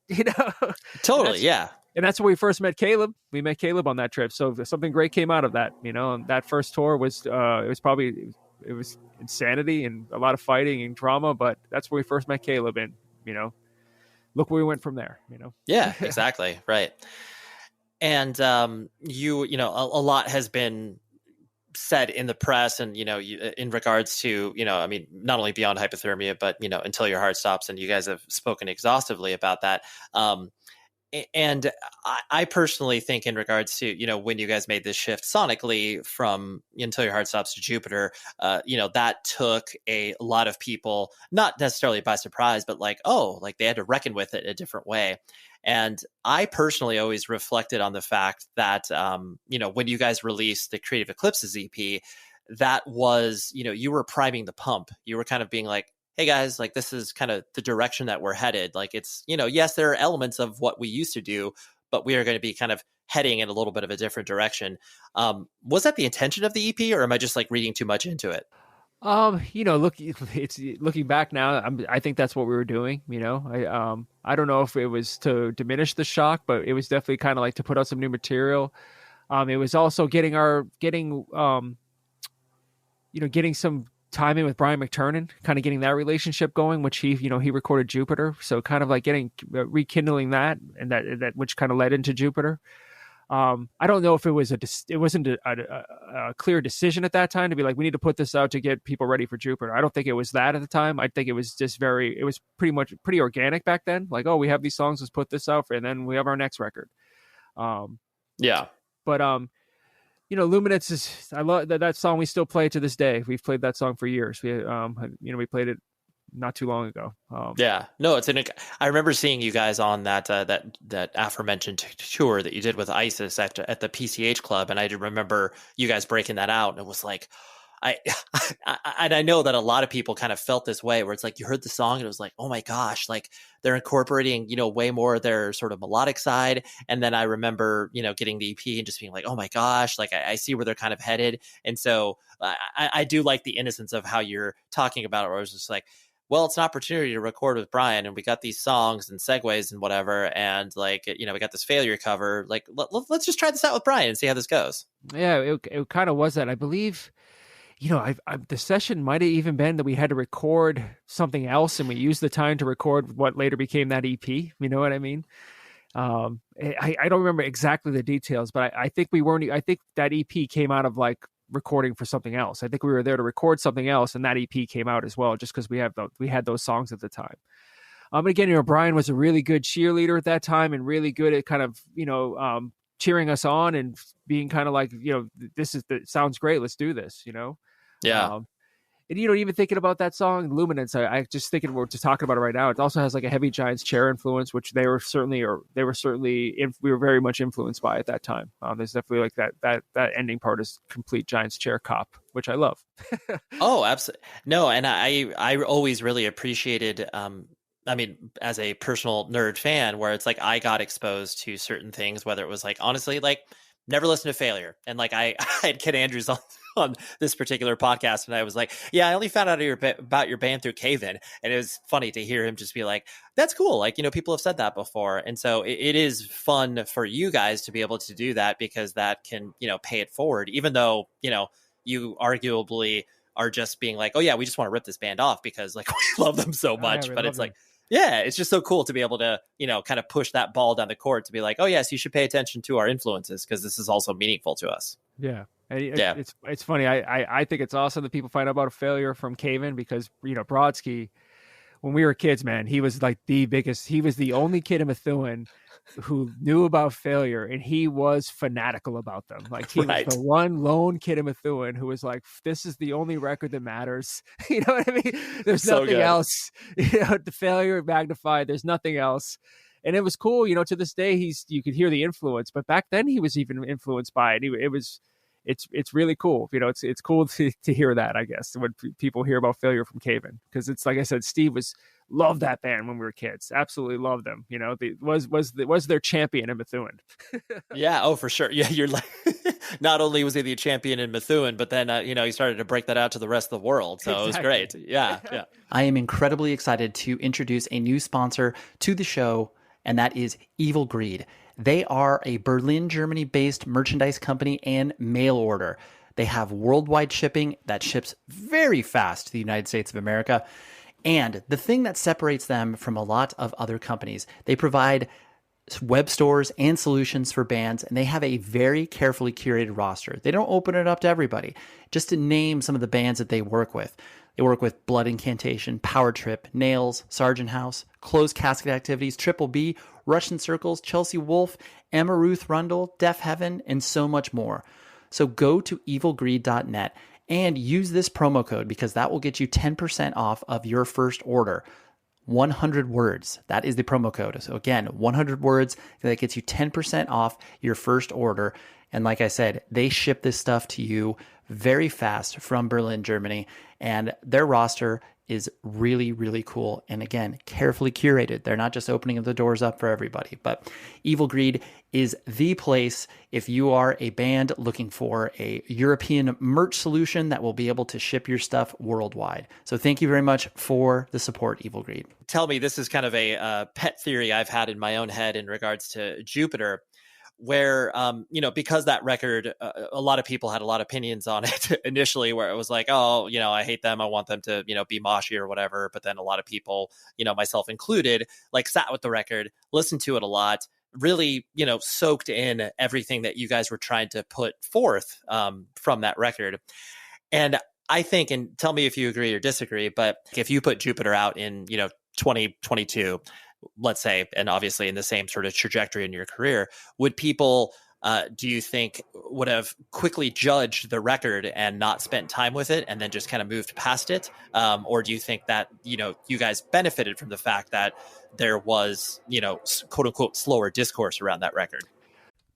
Totally. Yeah. And that's where we first met Caleb. We met Caleb on that trip. So something great came out of that. And that first tour was, it was insanity and a lot of fighting and drama, but that's where we first met Caleb, and, look where we went from there, Yeah, exactly. Right. And, a lot has been said in the press and, in regards to, not only Beyond Hypothermia, but, Until Your Heart Stops. And you guys have spoken exhaustively about that. And I personally think, in regards to, when you guys made this shift sonically from Until Your Heart Stops to Jupiter, that took a lot of people, not necessarily by surprise, but like, they had to reckon with it a different way. And I personally always reflected on the fact that, when you guys released the Creative Eclipses EP, that was, you were priming the pump. You were kind of being like, hey guys, like, this is kind of the direction that we're headed. Like, it's, yes, there are elements of what we used to do, but we are going to be kind of heading in a little bit of a different direction. Was that the intention of the EP, or am I just like reading too much into it? Looking back now, I think that's what we were doing. I don't know if it was to diminish the shock, but it was definitely kind of like to put out some new material. It was also getting some time in with Brian McTernan, kind of getting that relationship going, which he recorded Jupiter. So kind of like rekindling that, and that which kind of led into Jupiter. I don't know if it was it wasn't a clear decision at that time to be like, we need to put this out to get people ready for Jupiter. I don't think it was that at the time. I think it was just it was pretty organic back then. Like, oh, we have these songs, let's put this out, and then we have our next record. Yeah. But Luminance is, I love that song. We still play it to this day. We've played that song for years. We played it not too long ago. Yeah, no, I remember seeing you guys on that aforementioned tour that you did with ISIS at the PCH Club, and I remember you guys breaking that out, and it was like, I know that a lot of people kind of felt this way, where it's like you heard the song and it was like, oh my gosh, like they're incorporating, way more of their sort of melodic side. And then I remember, getting the EP and just being like, oh my gosh, like I see where they're kind of headed. And so I do like the innocence of how you're talking about it, where I was just like, well, it's an opportunity to record with Brian, and we got these songs and segues and whatever, and like, we got this failure cover. Like, let's just try this out with Brian and see how this goes. Yeah, it kind of was that. I believe, the session might have even been that we had to record something else, and we used the time to record what later became that EP. You know what I mean? I don't remember exactly the details, but I think I think that EP came out of like recording for something else. I think we were there to record something else, and that EP came out as well, just because we had those songs at the time. Again, Brian was a really good cheerleader at that time, and really good at kind of cheering us on and being kind of like, sounds great, let's do this. Yeah. And even thinking about that song Luminance, I just thinking, we're just talking about it right now, it also has like a Heavy Giants chair influence, which we were very much influenced by at that time. There's definitely like that ending part is complete Giants chair cop, which I love. Oh, absolutely. No, and I always really appreciated as a personal nerd fan, where it's like I got exposed to certain things, whether it was like, honestly, like never listened to Failure, and like I had Ken Andrews on this particular podcast, and I was like, yeah, I only found out about your band through Cave In, and it was funny to hear him just be like, that's cool, like, people have said that before. And so it is fun for you guys to be able to do that, because that can pay it forward, even though you arguably are just being like, oh yeah, we just want to rip this band off because like we love them so much. Yeah, but it's like, yeah, it's just so cool to be able to, kind of push that ball down the court to be like, oh yes, you should pay attention to our influences, because this is also meaningful to us. Yeah. It's funny. I think it's awesome that people find out about a Failure from Cave In, because, Brodsky, when we were kids, man, he was like he was the only kid in Methuen who knew about Failure, and he was fanatical about them. Like, he was the one lone kid in Methuen who was like, this is the only record that matters. You know what I mean? There's nothing else. The Failure magnified, there's nothing else. And it was cool, to this day, you could hear the influence, but back then he was even influenced by it. It's really cool. It's cool to hear that, I guess, when people hear about Failure from Cave In, because it's like I said, Steve loved that band when we were kids. Absolutely loved them. Was their champion in Methuen. Yeah. Oh, for sure. Yeah. You're like, not only was he the champion in Methuen, but then, he started to break that out to the rest of the world. So Exactly. It was great. Yeah. Yeah. I am incredibly excited to introduce a new sponsor to the show, and that is Evil Greed. They are a Berlin, Germany-based merchandise company and mail order. They have worldwide shipping that ships very fast to the United States of America. And the thing that separates them from a lot of other companies, they provide web stores and solutions for bands, and they have a very carefully curated roster. They don't open it up to everybody. Just to name some of the bands that they work with. They work with Blood Incantation, Power Trip, Nails, Sargent House, Closed Casket Activities, Triple B, Russian Circles, Chelsea Wolfe, Emma Ruth Rundle, Deaf Heaven, and so much more. So go to evilgreed.net and use this promo code, because that will get you 10% off of your first order. 100 words. That is the promo code. So again, 100 words. That gets you 10% off your first order. And like I said, they ship this stuff to you very fast from Berlin, Germany. And their roster is really, really cool. And again, carefully curated. They're not just opening the doors up for everybody. But Evil Greed is the place if you are a band looking for a European merch solution that will be able to ship your stuff worldwide. So thank you very much for the support, Evil Greed. Tell me, this is kind of a pet theory I've had in my own head in regards to Jupiter, where, because that record, a lot of people had a lot of opinions on it initially, where it was like, oh, I hate them. I want them to, be moshy or whatever. But then a lot of people, myself included, like sat with the record, listened to it a lot, really, soaked in everything that you guys were trying to put forth from that record. And I think, and tell me if you agree or disagree, but if you put Jupiter out in, 2022, let's say, and obviously in the same sort of trajectory in your career, would people, do you think, would have quickly judged the record and not spent time with it and then just kind of moved past it? Or do you think that, you guys benefited from the fact that there was, quote unquote, slower discourse around that record?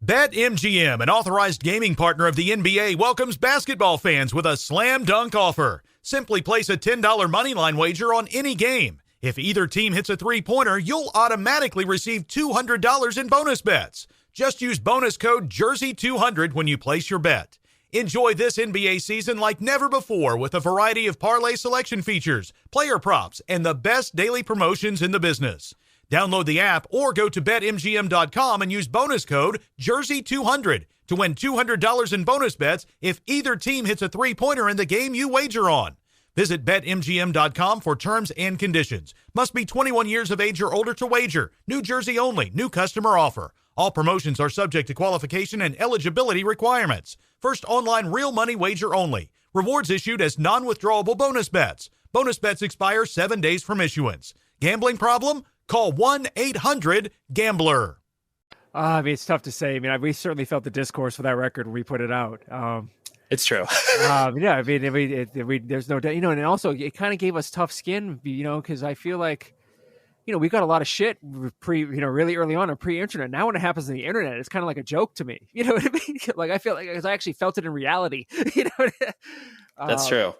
BetMGM, an authorized gaming partner of the NBA, welcomes basketball fans with a slam dunk offer. Simply place a $10 moneyline wager on any game. If either team hits a three-pointer, you'll automatically receive $200 in bonus bets. Just use bonus code Jersey200 when you place your bet. Enjoy this NBA season like never before with a variety of parlay selection features, player props, and the best daily promotions in the business. Download the app or go to BetMGM.com and use bonus code Jersey200 to win $200 in bonus bets if either team hits a three-pointer in the game you wager on. Visit BetMGM.com for terms and conditions. Must be 21 years of age or older to wager. New Jersey only. New customer offer. All promotions are subject to qualification and eligibility requirements. First online real money wager only. Rewards issued as non-withdrawable bonus bets. Bonus bets expire 7 days from issuance. Gambling problem? Call 1-800-GAMBLER. I mean, it's tough to say. I mean, we certainly felt the discourse for that record when we put it out. It's true. Yeah, I mean, there's no doubt, and also it kind of gave us tough skin, because I feel like, we got a lot of shit really early on pre-internet. Now when it happens on the internet, it's kind of like a joke to me. You know what I mean? Like I feel like I actually felt it in reality. That's true.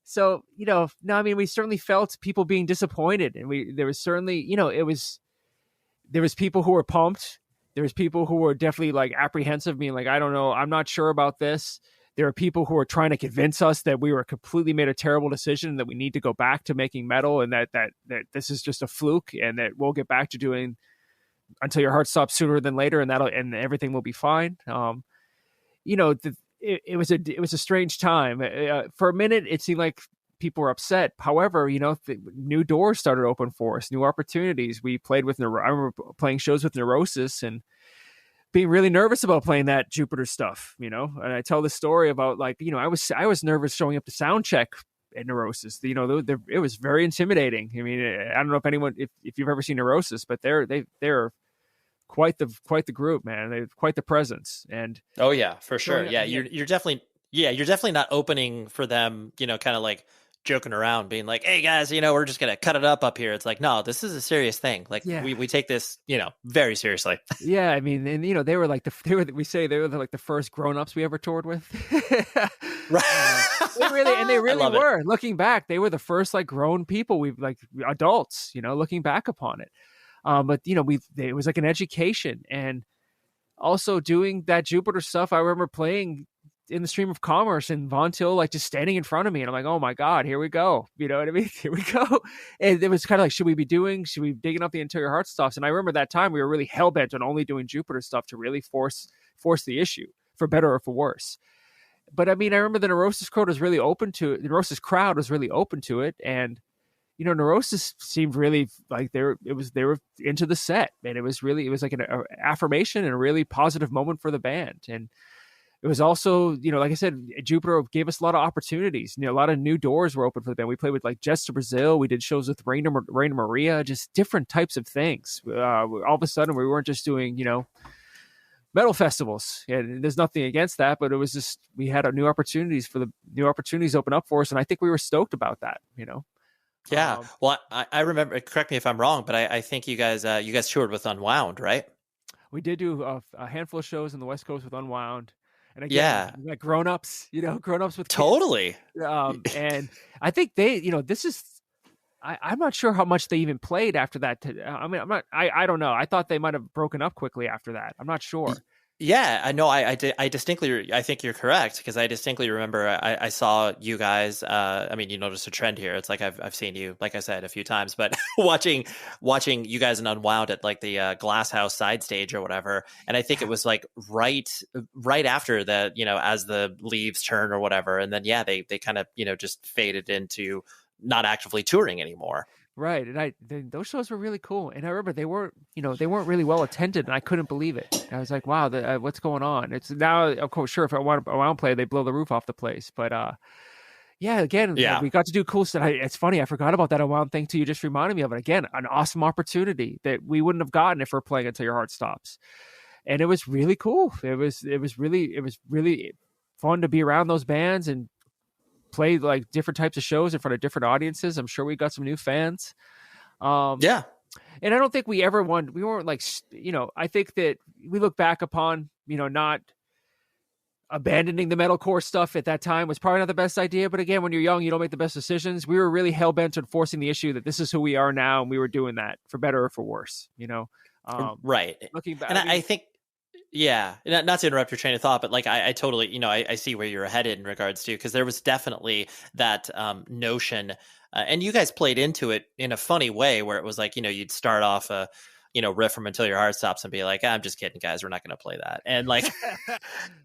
So, no, I mean, we certainly felt people being disappointed, and there was certainly, there was people who were pumped. There was people who were definitely like apprehensive, being like, I don't know, I'm not sure about this. There are people who are trying to convince us that we were completely made a terrible decision, that we need to go back to making metal, and that this is just a fluke, and that we'll get back to doing Until Your Heart Stops sooner than later, and everything will be fine. It was a strange time. For a minute, it seemed like people were upset. However, new doors started open for us, new opportunities. We played with I remember playing shows with Neurosis and being really nervous about playing that Jupiter stuff, and I tell this story about I was nervous showing up to sound check at Neurosis. It was very intimidating. I mean, I don't know if anyone, if you've ever seen Neurosis, but they're quite the group, man. They're quite the presence. And oh yeah, for sure. Yeah, you're definitely not opening for them, kind of like joking around, being like, hey guys, we're just gonna cut it up here. It's like, no, this is a serious thing. Like we take this, very seriously. Yeah, I mean, and they were like they were like the first grown-ups we ever toured with. Right. They really were. Looking back, they were the first like grown people, we've like adults, looking back upon it. But it was like an education, and also doing that Jupiter stuff. I remember playing in the Stream of Commerce and Von Till like just standing in front of me, and I'm like, oh my God, here we go. You know what I mean? Here we go. And it was kind of like, should we be digging up the Until Your Heart stuff? And I remember that time we were really hell bent on only doing Jupiter stuff to really force the issue, for better or for worse. But I mean, I remember the Neurosis crowd was really open to it. The Neurosis crowd was really open to it, and Neurosis seemed really like they were into the set, and it was like an affirmation and a really positive moment for the band. And it was also, like I said, Jupiter gave us a lot of opportunities. A lot of new doors were open for the band. We played with like Jets to Brazil. We did shows with Raina Maria, just different types of things. All of a sudden, we weren't just doing, metal festivals. And there's nothing against that, but it was just, we had new opportunities open up for us. And I think we were stoked about that, Yeah. Well, I remember, correct me if I'm wrong, but I think you guys toured with Unwound, right? We did do a handful of shows on the West Coast with Unwound. And again, like grown-ups with kids. Totally. And I think I'm not sure how much they even played after that. I don't know. I thought they might have broken up quickly after that. I'm not sure. Yeah, I know. I distinctly, I think you're correct, because I distinctly remember I saw you guys. You notice a trend here. It's like I've seen you, like I said, a few times, but watching you guys in Unwound at like the Glass House side stage or whatever. And I think it was like right after the, as the leaves turn or whatever. And then, they kind of, just faded into not actively touring anymore. Right. And those shows were really cool. And I remember they weren't really well attended, and I couldn't believe it. I was like, wow, what's going on? It's now, of course, sure, if I want to play, they blow the roof off the place. But yeah, again, we got to do cool stuff. It's funny, I forgot about that Unwound thing too. You just reminded me of it. Again, an awesome opportunity that we wouldn't have gotten if we're playing Until Your Heart Stops. And it was really cool. It was really fun to be around those bands and play like different types of shows in front of different audiences. I'm sure we got some new fans. Yeah. And I don't think we weren't like, I think that we look back upon, not abandoning the metalcore stuff at that time was probably not the best idea. But again, when you're young, you don't make the best decisions. We were really hell bent on forcing the issue that this is who we are now. And we were doing that for better or for worse, right. Looking back. And I think, yeah, not to interrupt your train of thought, but like I totally, I see where you're headed in regards to, because there was definitely that notion, and you guys played into it in a funny way where it was like, you'd start off a, riff from Until Your Heart Stops and be like, I'm just kidding, guys, we're not going to play that. And like,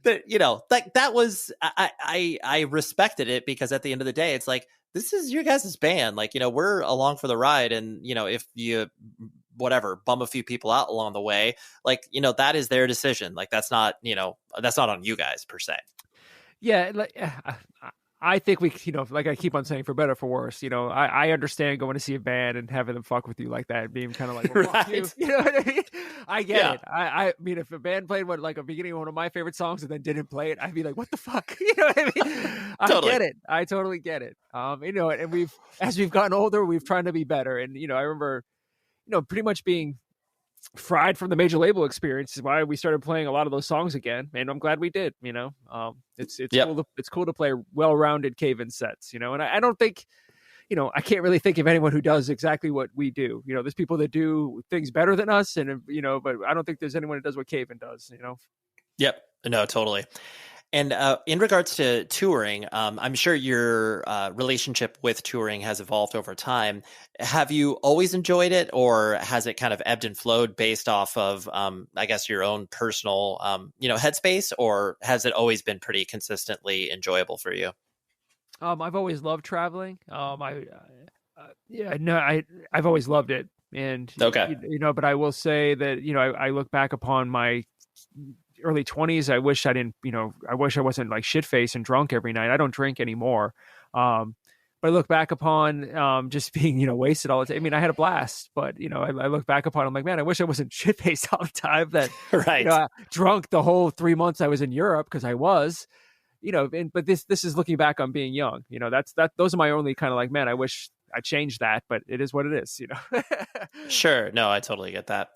that was, I respected it, because at the end of the day, it's like, this is your guys' band. Like, we're along for the ride. And, if you whatever, bum a few people out along the way, like, that is their decision. Like, that's not on you guys per se. Yeah. Like, I think we, like I keep on saying, for better or for worse, I understand going to see a band and having them fuck with you like that and being kind of like, well, fuck you. You know what I mean? I get it. I mean, if a band played a beginning of one of my favorite songs and then didn't play it, I'd be like, what the fuck? You know what I mean? Totally. I get it. I totally get it. And as we've gotten older, we've tried to be better. And, I remember, pretty much being fried from the major label experience is why we started playing a lot of those songs again, and I'm glad we did. It's cool to play well-rounded Cave-In sets, and I don't think, I can't really think of anyone who does exactly what we do. There's people that do things better than us, and but I don't think there's anyone that does what Cave-In does. Yep. No, totally. And in regards to touring, I'm sure your relationship with touring has evolved over time. Have you always enjoyed it, or has it kind of ebbed and flowed based off of, I guess, your own personal, headspace, or has it always been pretty consistently enjoyable for you? I've always loved traveling. I've always loved it. And, okay. But I will say that, I look back upon my early 20s. I wish I wasn't like shit-faced and drunk every night. I don't drink anymore. But I look back upon just being, wasted all the time. I mean, I had a blast, but, I look back upon, I'm like, man, I wish I wasn't shit-faced all the time. That, right. Drunk the whole 3 months I was in Europe, because I was, but this is looking back on being young. Those are my only kind of like, man, I wish I changed that, but it is what it is, Sure. No, I totally get that.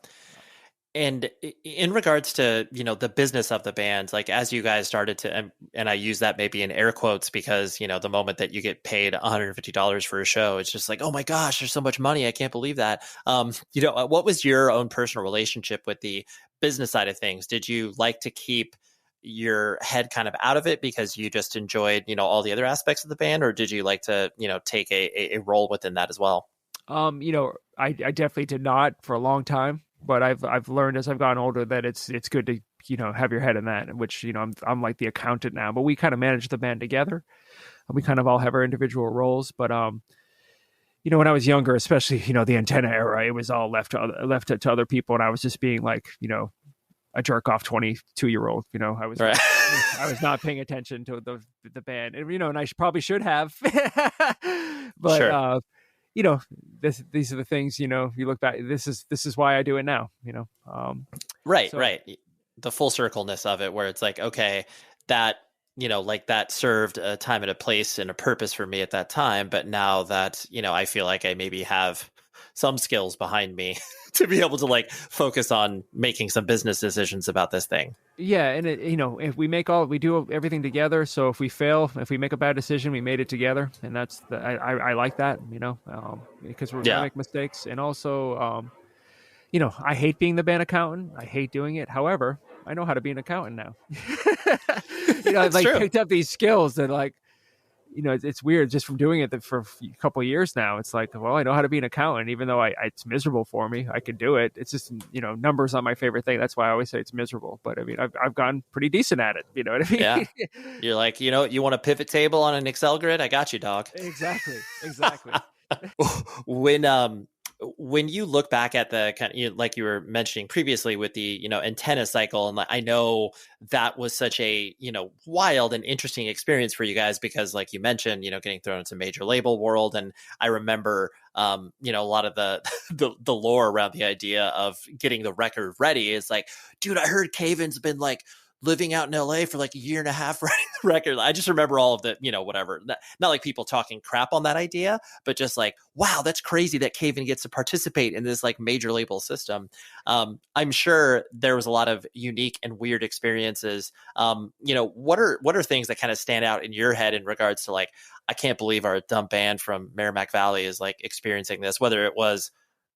And in regards to, the business of the band, like as you guys started to, and I use that maybe in air quotes because, the moment that you get paid $150 for a show, it's just like, oh my gosh, there's so much money. I can't believe that. What was your own personal relationship with the business side of things? Did you like to keep your head kind of out of it because you just enjoyed, all the other aspects of the band, or did you like to, take a role within that as well? I definitely did not for a long time. But I've learned as I've gotten older that it's good to have your head in that, which I'm like the accountant now, but we kind of manage the band together. We kind of all have our individual roles. But when I was younger, especially the Antenna era, it was all left to other people, and I was just being like a jerk off 22-year-old. I was right. I was not paying attention to the band, and and I probably should have, but. Sure. These are the things, you look back, this is why I do it now, Right. The full circleness of it, where it's like, okay, that, like that served a time and a place and a purpose for me at that time. But now that, I feel like I maybe have some skills behind me to be able to like focus on making some business decisions about this thing. Yeah. And if we do everything together. So if we fail, if we make a bad decision, we made it together. And that's I like that, because we're going to make mistakes. And also, I hate being the band accountant. I hate doing it. However, I know how to be an accountant now. I've picked up these skills that like, it's weird just from doing it for a couple of years now. It's like, well, I know how to be an accountant, even though it's miserable for me. I can do it. It's just, numbers are my favorite thing. That's why I always say it's miserable. But I mean, I've gotten pretty decent at it. You know what I mean? Yeah. You're like, you want a pivot table on an Excel grid? I got you, dog. Exactly. When you look back at the kind of, like you were mentioning previously with the, antenna cycle, and I know that was such a, wild and interesting experience for you guys because like you mentioned, getting thrown into major label world. And I remember, a lot of the lore around the idea of getting the record ready is like, dude, I heard Caven's been like living out in LA for like a year and a half writing the record. I just remember all of the, whatever, not like people talking crap on that idea, but just like, wow, that's crazy that Caven gets to participate in this like major label system. I'm sure there was a lot of unique and weird experiences. What are things that kind of stand out in your head in regards to like, I can't believe our dumb band from Merrimack Valley is like experiencing this, whether it was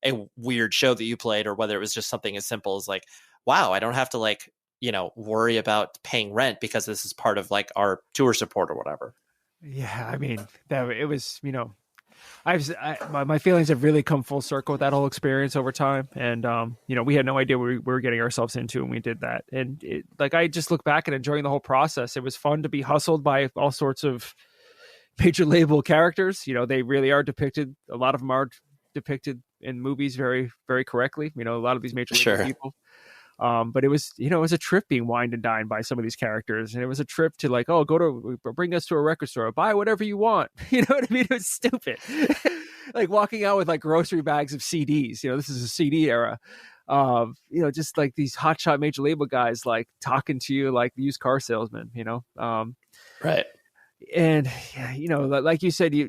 a weird show that you played or whether it was just something as simple as like, wow, I don't have to like, worry about paying rent because this is part of like our tour support or whatever. Yeah. I mean, that it was, my feelings have really come full circle with that whole experience over time. And, we had no idea what we were getting ourselves into when we did that. And I just look back and enjoying the whole process. It was fun to be hustled by all sorts of major label characters. They really are depicted. A lot of them are depicted in movies very, very correctly. A lot of these major label people. But it was, it was a trip being wined and dined by some of these characters. And it was a trip to like, oh, bring us to a record store, buy whatever you want. You know what I mean? It was stupid. Like walking out with like grocery bags of CDs, this is a CD era. Just like these hotshot major label guys, like talking to you like used car salesmen, Right. And like you said, we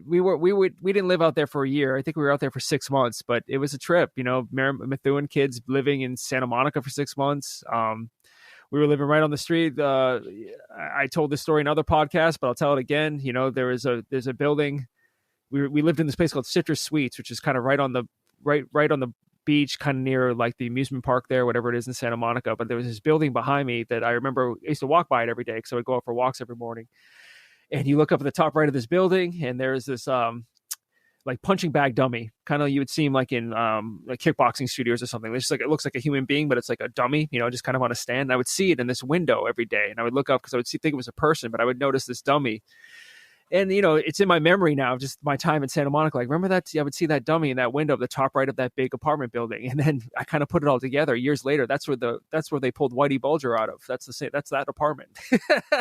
didn't live out there for a year. I think we were out there for 6 months, but it was a trip. Methuen kids living in Santa Monica for 6 months. We were living right on the street. I told this story in other podcasts, but I'll tell it again. There's a building. We lived in this place called Citrus Suites, which is kind of right on the beach, kind of near like the amusement park there, whatever it is in Santa Monica. But there was this building behind me that I remember I used to walk by it every day because I would go out for walks every morning. And you look up at the top right of this building, and there's this like punching bag dummy, kind of you would see him like in like kickboxing studios or something. It's just like it looks like a human being, but it's like a dummy, just kind of on a stand. And I would see it in this window every day, and I would look up because I would think it was a person, but I would notice this dummy. And, it's in my memory now, just my time in Santa Monica. Like, remember that? I would see that dummy in that window at the top right of that big apartment building. And then I kind of put it all together years later. That's where they pulled Whitey Bulger out of. That's that apartment.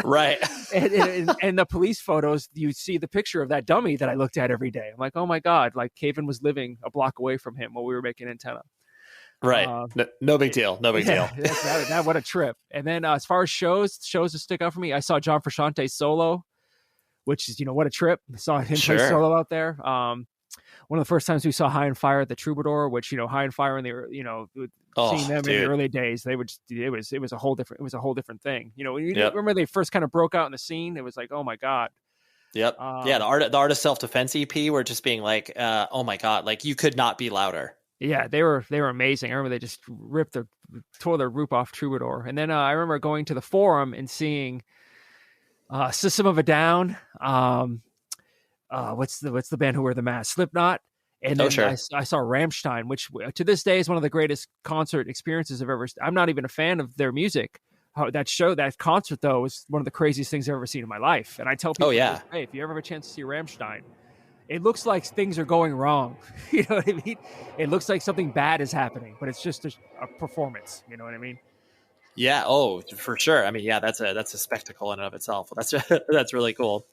Right. and the police photos, you see the picture of that dummy that I looked at every day. I'm like, oh my God, like Caven was living a block away from him while we were making Antenna. Right. No big deal. No big deal. What a trip. And then as far as shows that stick out for me, I saw John Frusciante solo, which is, what a trip. I saw him play solo out there. One of the first times we saw High and Fire at the Troubadour, which, High and Fire in the, seeing them in the early days, it was a whole different thing. Remember they first kind of broke out in the scene. It was like, oh my God. Yep. The Art of Self-Defense EP were just being like, oh my God, like you could not be louder. Yeah, they were amazing. I remember they just tore their roof off Troubadour. And then I remember going to the Forum and seeing System of a Down. What's the band who wear the mask? Slipknot. And then I saw Rammstein, which to this day is one of the greatest concert experiences I've ever. I'm not even a fan of their music. That concert though was one of the craziest things I've ever seen in my life. And I tell people, hey, if you ever have a chance to see Rammstein, it looks like things are going wrong. You know what I mean? It looks like something bad is happening, but it's just a performance. You know what I mean? Yeah. Oh, for sure. I mean, yeah, that's a spectacle in and of itself. That's really cool.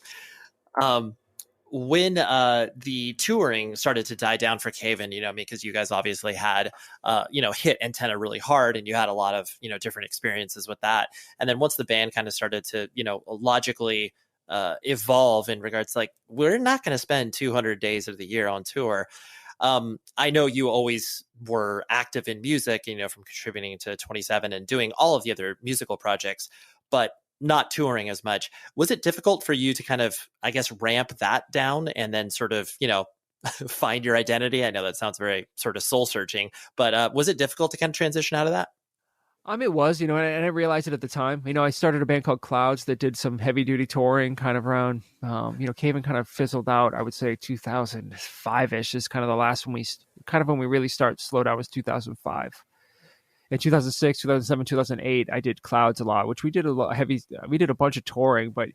When the touring started to die down for Caven, because you guys obviously had, hit Antenna really hard, and you had a lot of, different experiences with that. And then once the band kind of started to, logically evolve in regards to like, we're not going to spend 200 days of the year on tour. I know you always were active in music, from contributing to 27 and doing all of the other musical projects, but not touring as much. Was it difficult for you to kind of, I guess, ramp that down and then sort of, find your identity? I know that sounds very sort of soul searching, but was it difficult to kind of transition out of that? It was, and I didn't realize it at the time. I started a band called Clouds that did some heavy duty touring kind of around, Caven kind of fizzled out. I would say 2005-ish is kind of the last when we really slowed down was 2005. In 2006, 2007, 2008, I did Clouds a lot, which we did we did a bunch of touring, but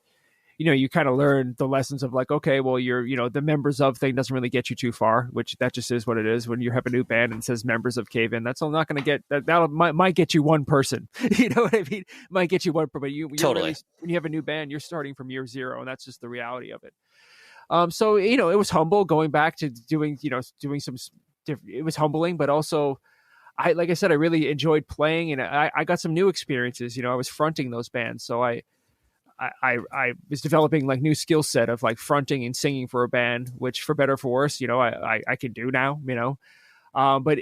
you kind of learn the lessons of like, okay, well, the members of thing doesn't really get you too far, which that just is what it is. When you have a new band and it says members of Cave In, that's all not going to get that might get you one person, you know what I mean? Might get you one, but you Totally. really, when you have a new band, you're starting from year zero, and that's just the reality of it. So, it was humble going back to doing some different, it was humbling, but also like I said, I really enjoyed playing, and I got some new experiences. I was fronting those bands. So I was developing like new skill set of like fronting and singing for a band, which for better or for worse, I can do now, but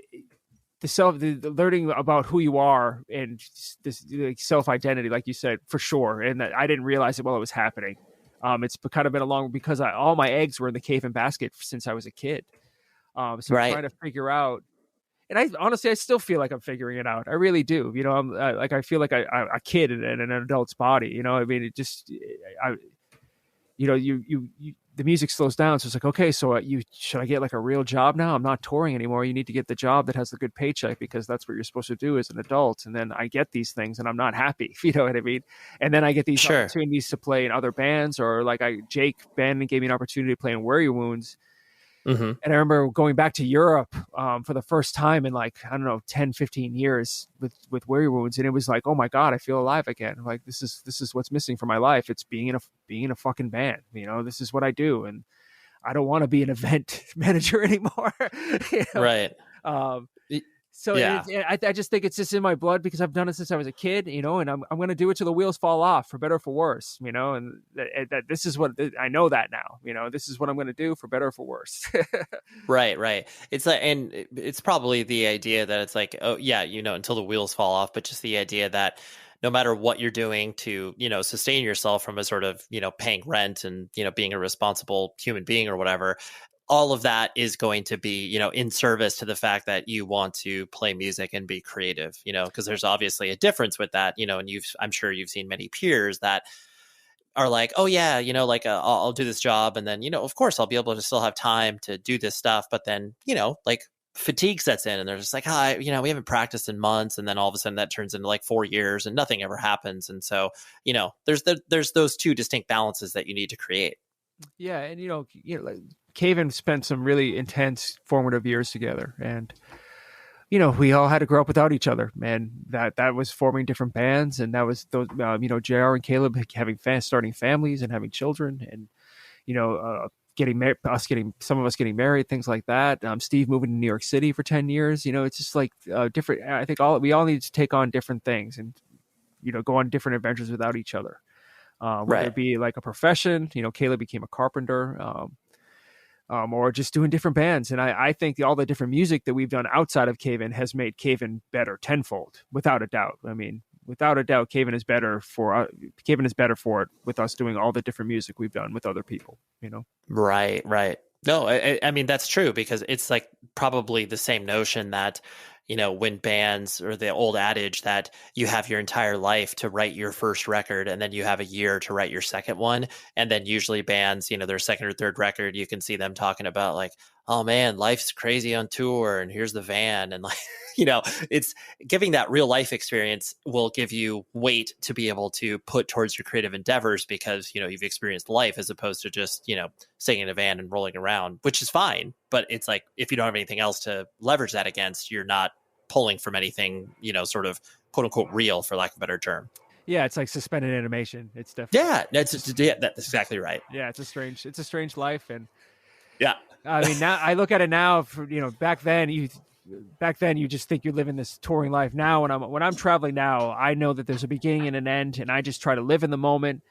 the learning about who you are and this like, self-identity, like you said, for sure. And that I didn't realize it while it was happening. It's kind of been along because all my eggs were in the Cave In basket since I was a kid. So Right. I'm trying to figure out, and I still feel like I'm figuring it out. I really do. I'm I feel like I'm a kid in an adult's body. I mean, it just, the music slows down. So it's like, okay, so should I get like a real job now? I'm not touring anymore. You need to get the job that has the good paycheck because that's what you're supposed to do as an adult. And then I get these things and I'm not happy. You know what I mean? And then I get these Sure. opportunities to play in other bands, or like Jake Bannon gave me an opportunity to play in Wear Your Wounds. Mm-hmm. And I remember going back to Europe for the first time in like, I don't know, 10, 15 years with Wear Your Wounds. And it was like, oh my God, I feel alive again. Like, this is what's missing from my life. It's being in a fucking band. This is what I do. And I don't want to be an event manager anymore. Right. So yeah. I just think it's just in my blood because I've done it since I was a kid, and I'm going to do it till the wheels fall off, for better or for worse, and that this is what I know that now, this is what I'm going to do for better or for worse. Right. It's like, and it's probably the idea that it's like, oh yeah, until the wheels fall off, but just the idea that no matter what you're doing to, sustain yourself from a sort of, paying rent and, being a responsible human being or whatever, all of that is going to be, in service to the fact that you want to play music and be creative, because there's obviously a difference with that, and I'm sure you've seen many peers that are like, oh yeah, I'll do this job. And then, of course I'll be able to still have time to do this stuff. But then, like fatigue sets in and they're just like, hi, we haven't practiced in months. And then all of a sudden that turns into like 4 years and nothing ever happens. And so, there's those two distinct balances that you need to create. Yeah. And, like Cave In spent some really intense formative years together, and we all had to grow up without each other, man. That was forming different bands, and that was those JR and Caleb starting families and having children, and getting married, some of us getting married, things like that. Steve moving to New York City for 10 years. It's just like different. I think we all need to take on different things and go on different adventures without each other. Whether it be like a profession, Caleb became a carpenter, or just doing different bands. And I think all the different music that we've done outside of Cave In has made Cave In better tenfold, without a doubt. I mean, without a doubt, Cave In is better for it with us doing all the different music we've done with other people, Right. No, I mean, that's true, because it's like probably the same notion that, when bands, or the old adage that you have your entire life to write your first record and then you have a year to write your second one. And then usually bands, their second or third record, you can see them talking about like, oh man, life's crazy on tour and here's the van. And like, it's giving that real life experience will give you weight to be able to put towards your creative endeavors, because, you've experienced life as opposed to just, sitting in a van and rolling around, which is fine. But it's like, if you don't have anything else to leverage that against, you're not pulling from anything, sort of quote unquote real, for lack of a better term. Yeah, it's like suspended animation. It's definitely that's exactly right. Yeah, it's a strange life, and yeah, I mean, now I look at it now. Back then you just think you're living this touring life. Now when I'm traveling now, I know that there's a beginning and an end, and I just try to live in the moment.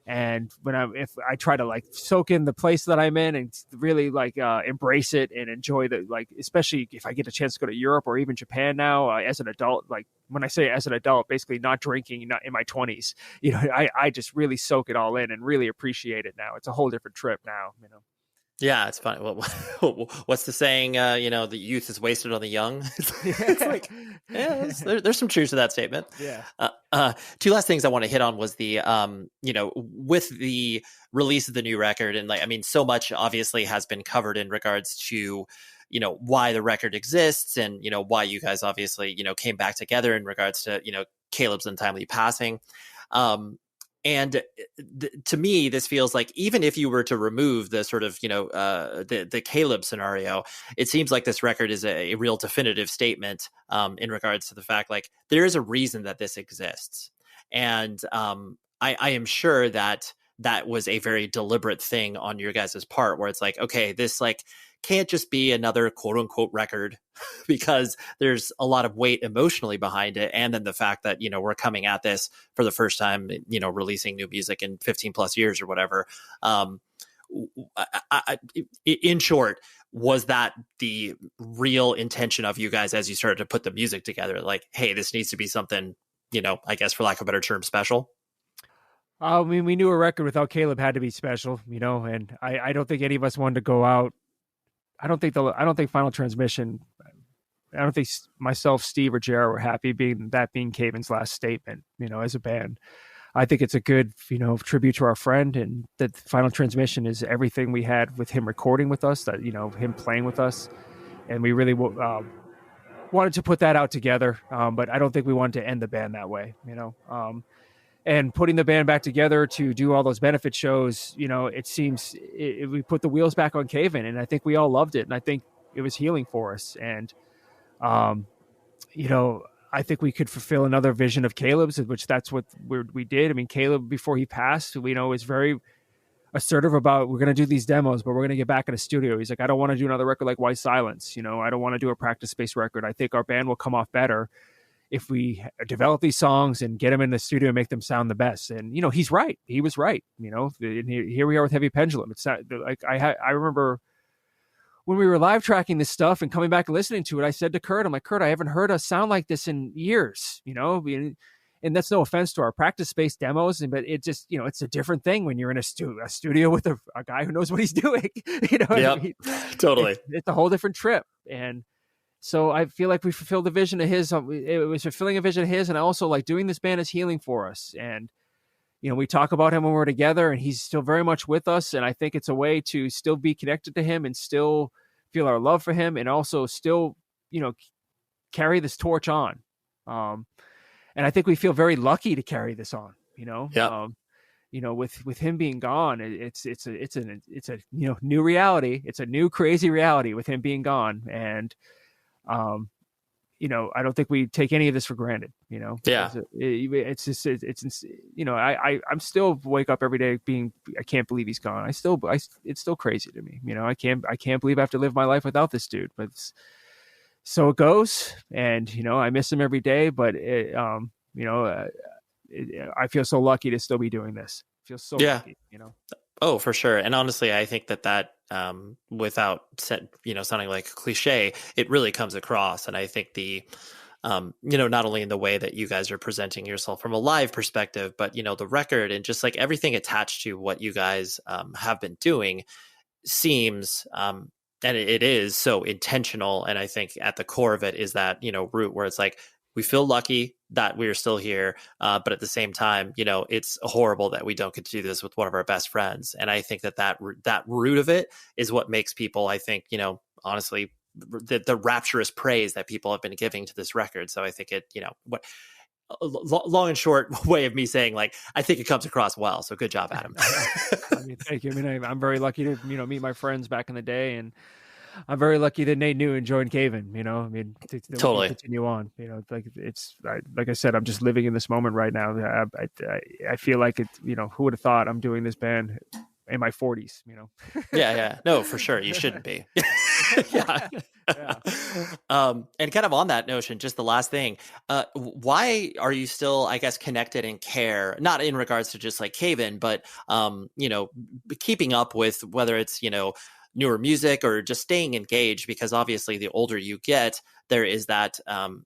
And if I try to like soak in the place that I'm in and really like embrace it and enjoy especially if I get a chance to go to Europe or even Japan now as an adult. Like when I say as an adult, basically not drinking, not in my 20s. I just really soak it all in and really appreciate it now. It's a whole different trip now. Yeah, it's funny. Well, what's the saying? The youth is wasted on the young. It's like, yeah, there's some truth to that statement. Yeah. Two last things I want to hit on was the, with the release of the new record, and like, I mean, so much obviously has been covered in regards to, why the record exists, and why you guys obviously came back together in regards to Caleb's untimely passing. And to me, this feels like even if you were to remove the sort of, the Caleb scenario, it seems like this record is a real definitive statement in regards to the fact, like, there is a reason that this exists. And I am sure that was a very deliberate thing on your guys' part, where it's like, okay, this like can't just be another quote unquote record because there's a lot of weight emotionally behind it. And then the fact that, we're coming at this for the first time, releasing new music in 15 plus years or whatever. In short, was that the real intention of you guys as you started to put the music together? Like, hey, this needs to be something, I guess for lack of a better term, special? I mean, we knew a record without Caleb had to be special, and I don't think any of us wanted to go out. I don't think Final Transmission, I don't think myself, Steve, or JR were happy being Caven's last statement, as a band. I think it's a good, tribute to our friend, and that Final Transmission is everything we had with him recording with us, that, him playing with us. And we really wanted to put that out together. But I don't think we wanted to end the band that way, and putting the band back together to do all those benefit shows, it seems we put the wheels back on Caven, and I think we all loved it. And I think it was healing for us. And, I think we could fulfill another vision of Caleb's, which that's what we did. I mean, Caleb, before he passed, was very assertive about, we're going to do these demos, but we're going to get back in the studio. He's like, I don't want to do another record like White Silence. I don't want to do a practice space record. I think our band will come off better if we develop these songs and get them in the studio and make them sound the best. And, he's right. He was right. Here we are with Heavy Pendulum. It's not like I remember when we were live tracking this stuff and coming back and listening to it, I said to Kurt, I'm like, Kurt, I haven't heard us sound like this in years, and that's no offense to our practice space demos, but it just, it's a different thing when you're in a studio with a guy who knows what he's doing, Yeah, totally. It's a whole different trip. And so I feel like we fulfilled the vision of his. It was fulfilling a vision of his, and I also like doing this band is healing for us. And we talk about him when we're together, and he's still very much with us. And I think it's a way to still be connected to him and still feel our love for him, and also still, carry this torch on. And I think we feel very lucky to carry this on. Yeah. With him being gone, it's a new reality. It's a new crazy reality with him being gone, and I don't think we take any of this for granted, Yeah. It's just, I'm still wake up every day I can't believe he's gone. It's still crazy to me. I can't believe I have to live my life without this dude, but so it goes. And, I miss him every day, but I feel so lucky to still be doing this. I feel so lucky, Oh, for sure. And honestly, I think that without sounding like a cliche, it really comes across. And I think the, not only in the way that you guys are presenting yourself from a live perspective, but, the record and just like everything attached to what you guys have been doing seems, and it is so intentional. And I think at the core of it is that, root where it's like, we feel lucky that we're still here. But at the same time, it's horrible that we don't get to do this with one of our best friends. And I think that root of it is what makes people, I think, honestly, the rapturous praise that people have been giving to this record. So I think it, long and short way of me saying, like, I think it comes across well. So good job, Adam. Thank you. I'm very lucky to, meet my friends back in the day, and I'm very lucky that Nate knew and joined Caven, totally continue on, like I said, I'm just living in this moment right now. I feel like it, who would have thought I'm doing this band in my 40s, Yeah. No, for sure. You shouldn't be. Yeah. And kind of on that notion, just the last thing, why are you still, I guess, connected and care, not in regards to just like Caven, but, keeping up with whether it's, newer music or just staying engaged, because obviously the older you get, there is that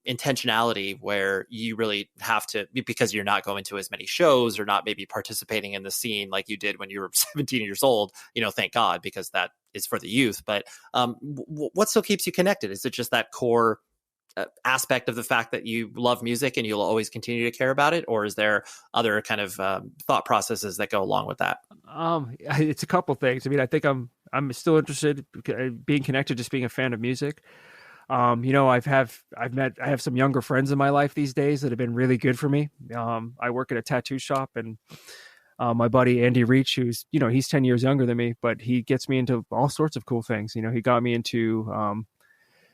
intentionality where you really have to, because you're not going to as many shows or not maybe participating in the scene like you did when you were 17 years old, thank God, because that is for the youth. But what still keeps you connected? Is it just that core aspect of the fact that you love music and you'll always continue to care about it? Or is there other kind of thought processes that go along with that? It's a couple things. I mean, I think I'm still interested in being connected, just being a fan of music. I have some younger friends in my life these days that have been really good for me. I work at a tattoo shop, and my buddy Andy Reach, who's, he's 10 years younger than me, but he gets me into all sorts of cool things. He got me into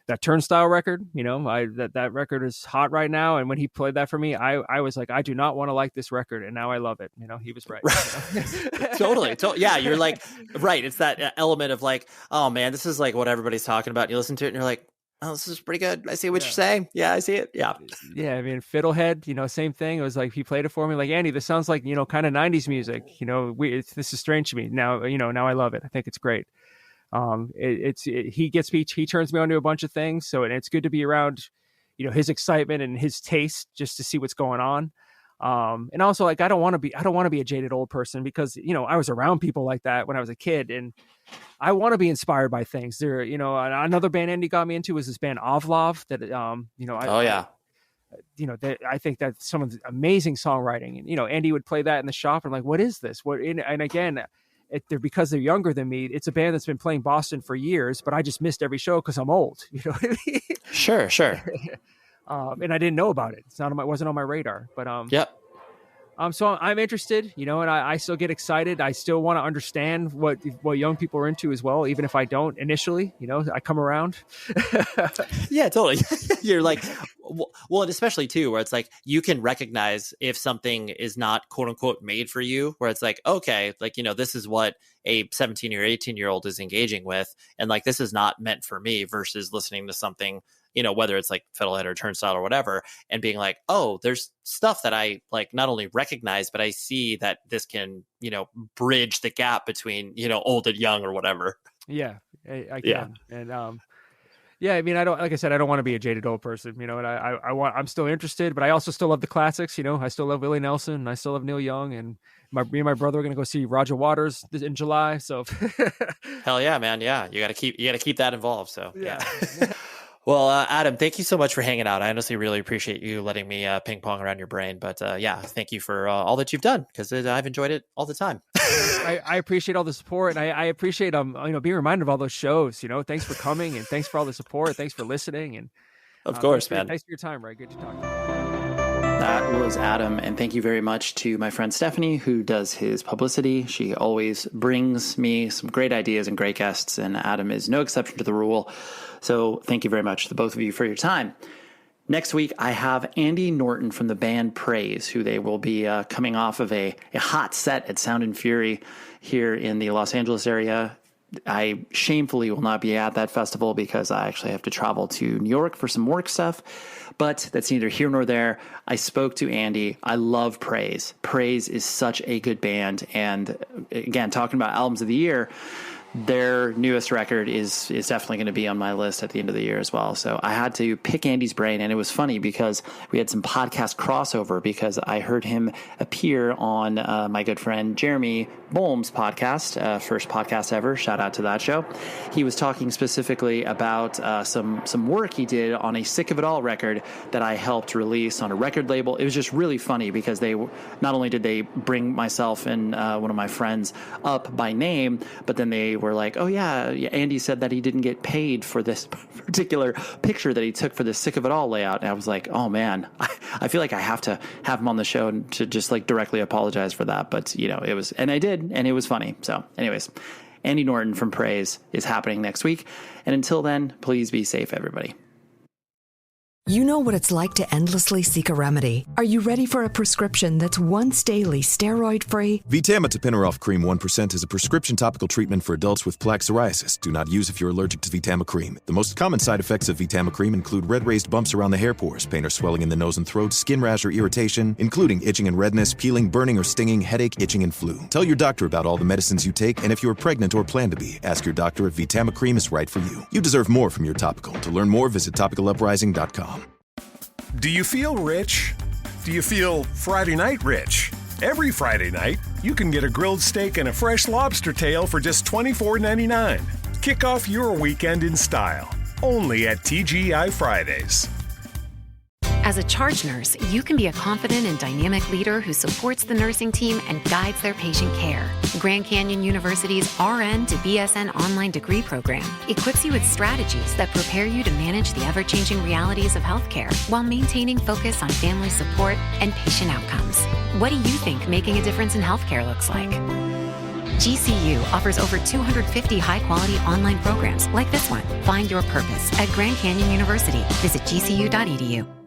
that Turnstile record. That record is hot right now. And when he played that for me, I was like, I do not want to like this record. And now I love it. He was right. Totally. Yeah. You're like, right. It's that element of like, oh man, this is like what everybody's talking about. You listen to it and you're like, oh, this is pretty good. I see what you're saying. Yeah, I see it. Yeah. Yeah. I mean, Fiddlehead, same thing. It was like, he played it for me like, Andy, this sounds like, kind of 90s music. This is strange to me now, now I love it. I think it's great. He turns me on to a bunch of things. So, and it's good to be around, his excitement and his taste just to see what's going on. And also like, I don't want to be a jaded old person because, I was around people like that when I was a kid, and I want to be inspired by things. There, another band Andy got me into was this band Ovlov that, I think that some of the amazing songwriting, and, Andy would play that in the shop and like, what is this? And again, because they're younger than me, it's a band that's been playing Boston for years, but I just missed every show because I'm old. You know what I mean? Sure. And I didn't know about it. It wasn't on my radar. But yep. So I'm interested, and I still get excited. I still want to understand what young people are into as well, even if I don't initially. I come around. Yeah, totally. You're like, well, and especially too, where it's like you can recognize if something is not quote unquote made for you, where it's like, okay, like, this is what a 17 or 18-year-old is engaging with, and like this is not meant for me, versus listening to something, whether it's like Fiddlehead or Turnstile or whatever, and being like, oh, there's stuff that I like not only recognize, but I see that this can, bridge the gap between, old and young or whatever. Yeah, I can. Yeah. And yeah, I mean, I don't want to be a jaded old person, and I'm still interested, but I also still love the classics. I still love Willie Nelson, and I still love Neil Young, and me and my brother are going to go see Roger Waters in July. So hell yeah, man. Yeah. You got to keep that involved. So yeah. Well, Adam, thank you so much for hanging out. I honestly really appreciate you letting me ping pong around your brain. But thank you for all that you've done, because I've enjoyed it all the time. I appreciate all the support, and I appreciate being reminded of all those shows. Thanks for coming, and thanks for all the support. Thanks for listening, and of course, man. Thanks for your time, Ray. Good to talk to you. That was Adam, and thank you very much to my friend Stephanie, who does his publicity. She always brings me some great ideas and great guests, and Adam is no exception to the rule. So thank you very much to the both of you for your time. Next week, I have Andy Norton from the band Praise, who they will be coming off of a hot set at Sound and Fury here in the Los Angeles area. I shamefully will not be at that festival because I actually have to travel to New York for some work stuff, but that's neither here nor there. I spoke to Andy. I love Praise. Praise is such a good band. And again, talking about albums of the year, their newest record is definitely going to be on my list at the end of the year as well. So I had to pick Andy's brain, and it was funny because we had some podcast crossover because I heard him appear on my good friend Jeremy Boehm's podcast, first podcast ever. Shout out to that show. He was talking specifically about some work he did on a Sick of It All record that I helped release on a record label. It was just really funny because they not only did they bring myself and one of my friends up by name, but then they were like, oh yeah, Andy said that he didn't get paid for this particular picture that he took for the Sick of It All layout. And I was like, oh man, I feel like I have to have him on the show to just like directly apologize for that. But it was, and I did, and it was funny. So anyways, Andy Norton from Praise is happening next week. And until then, please be safe, everybody. You know what it's like to endlessly seek a remedy. Are you ready for a prescription that's once daily, steroid-free? VTAMA Tapinarof Cream 1% is a prescription topical treatment for adults with plaque psoriasis. Do not use if you're allergic to VTAMA Cream. The most common side effects of VTAMA Cream include red raised bumps around the hair pores, pain or swelling in the nose and throat, skin rash or irritation, including itching and redness, peeling, burning or stinging, headache, itching, and flu. Tell your doctor about all the medicines you take, and if you are pregnant or plan to be, ask your doctor if VTAMA Cream is right for you. You deserve more from your topical. To learn more, visit topicaluprising.com. Do you feel rich? Do you feel Friday night rich? Every Friday night, you can get a grilled steak and a fresh lobster tail for just $24.99. Kick off your weekend in style, only at TGI Fridays. As a charge nurse, you can be a confident and dynamic leader who supports the nursing team and guides their patient care. Grand Canyon University's RN to BSN online degree program equips you with strategies that prepare you to manage the ever-changing realities of healthcare while maintaining focus on family support and patient outcomes. What do you think making a difference in healthcare looks like? GCU offers over 250 high-quality online programs like this one. Find your purpose at Grand Canyon University. Visit gcu.edu.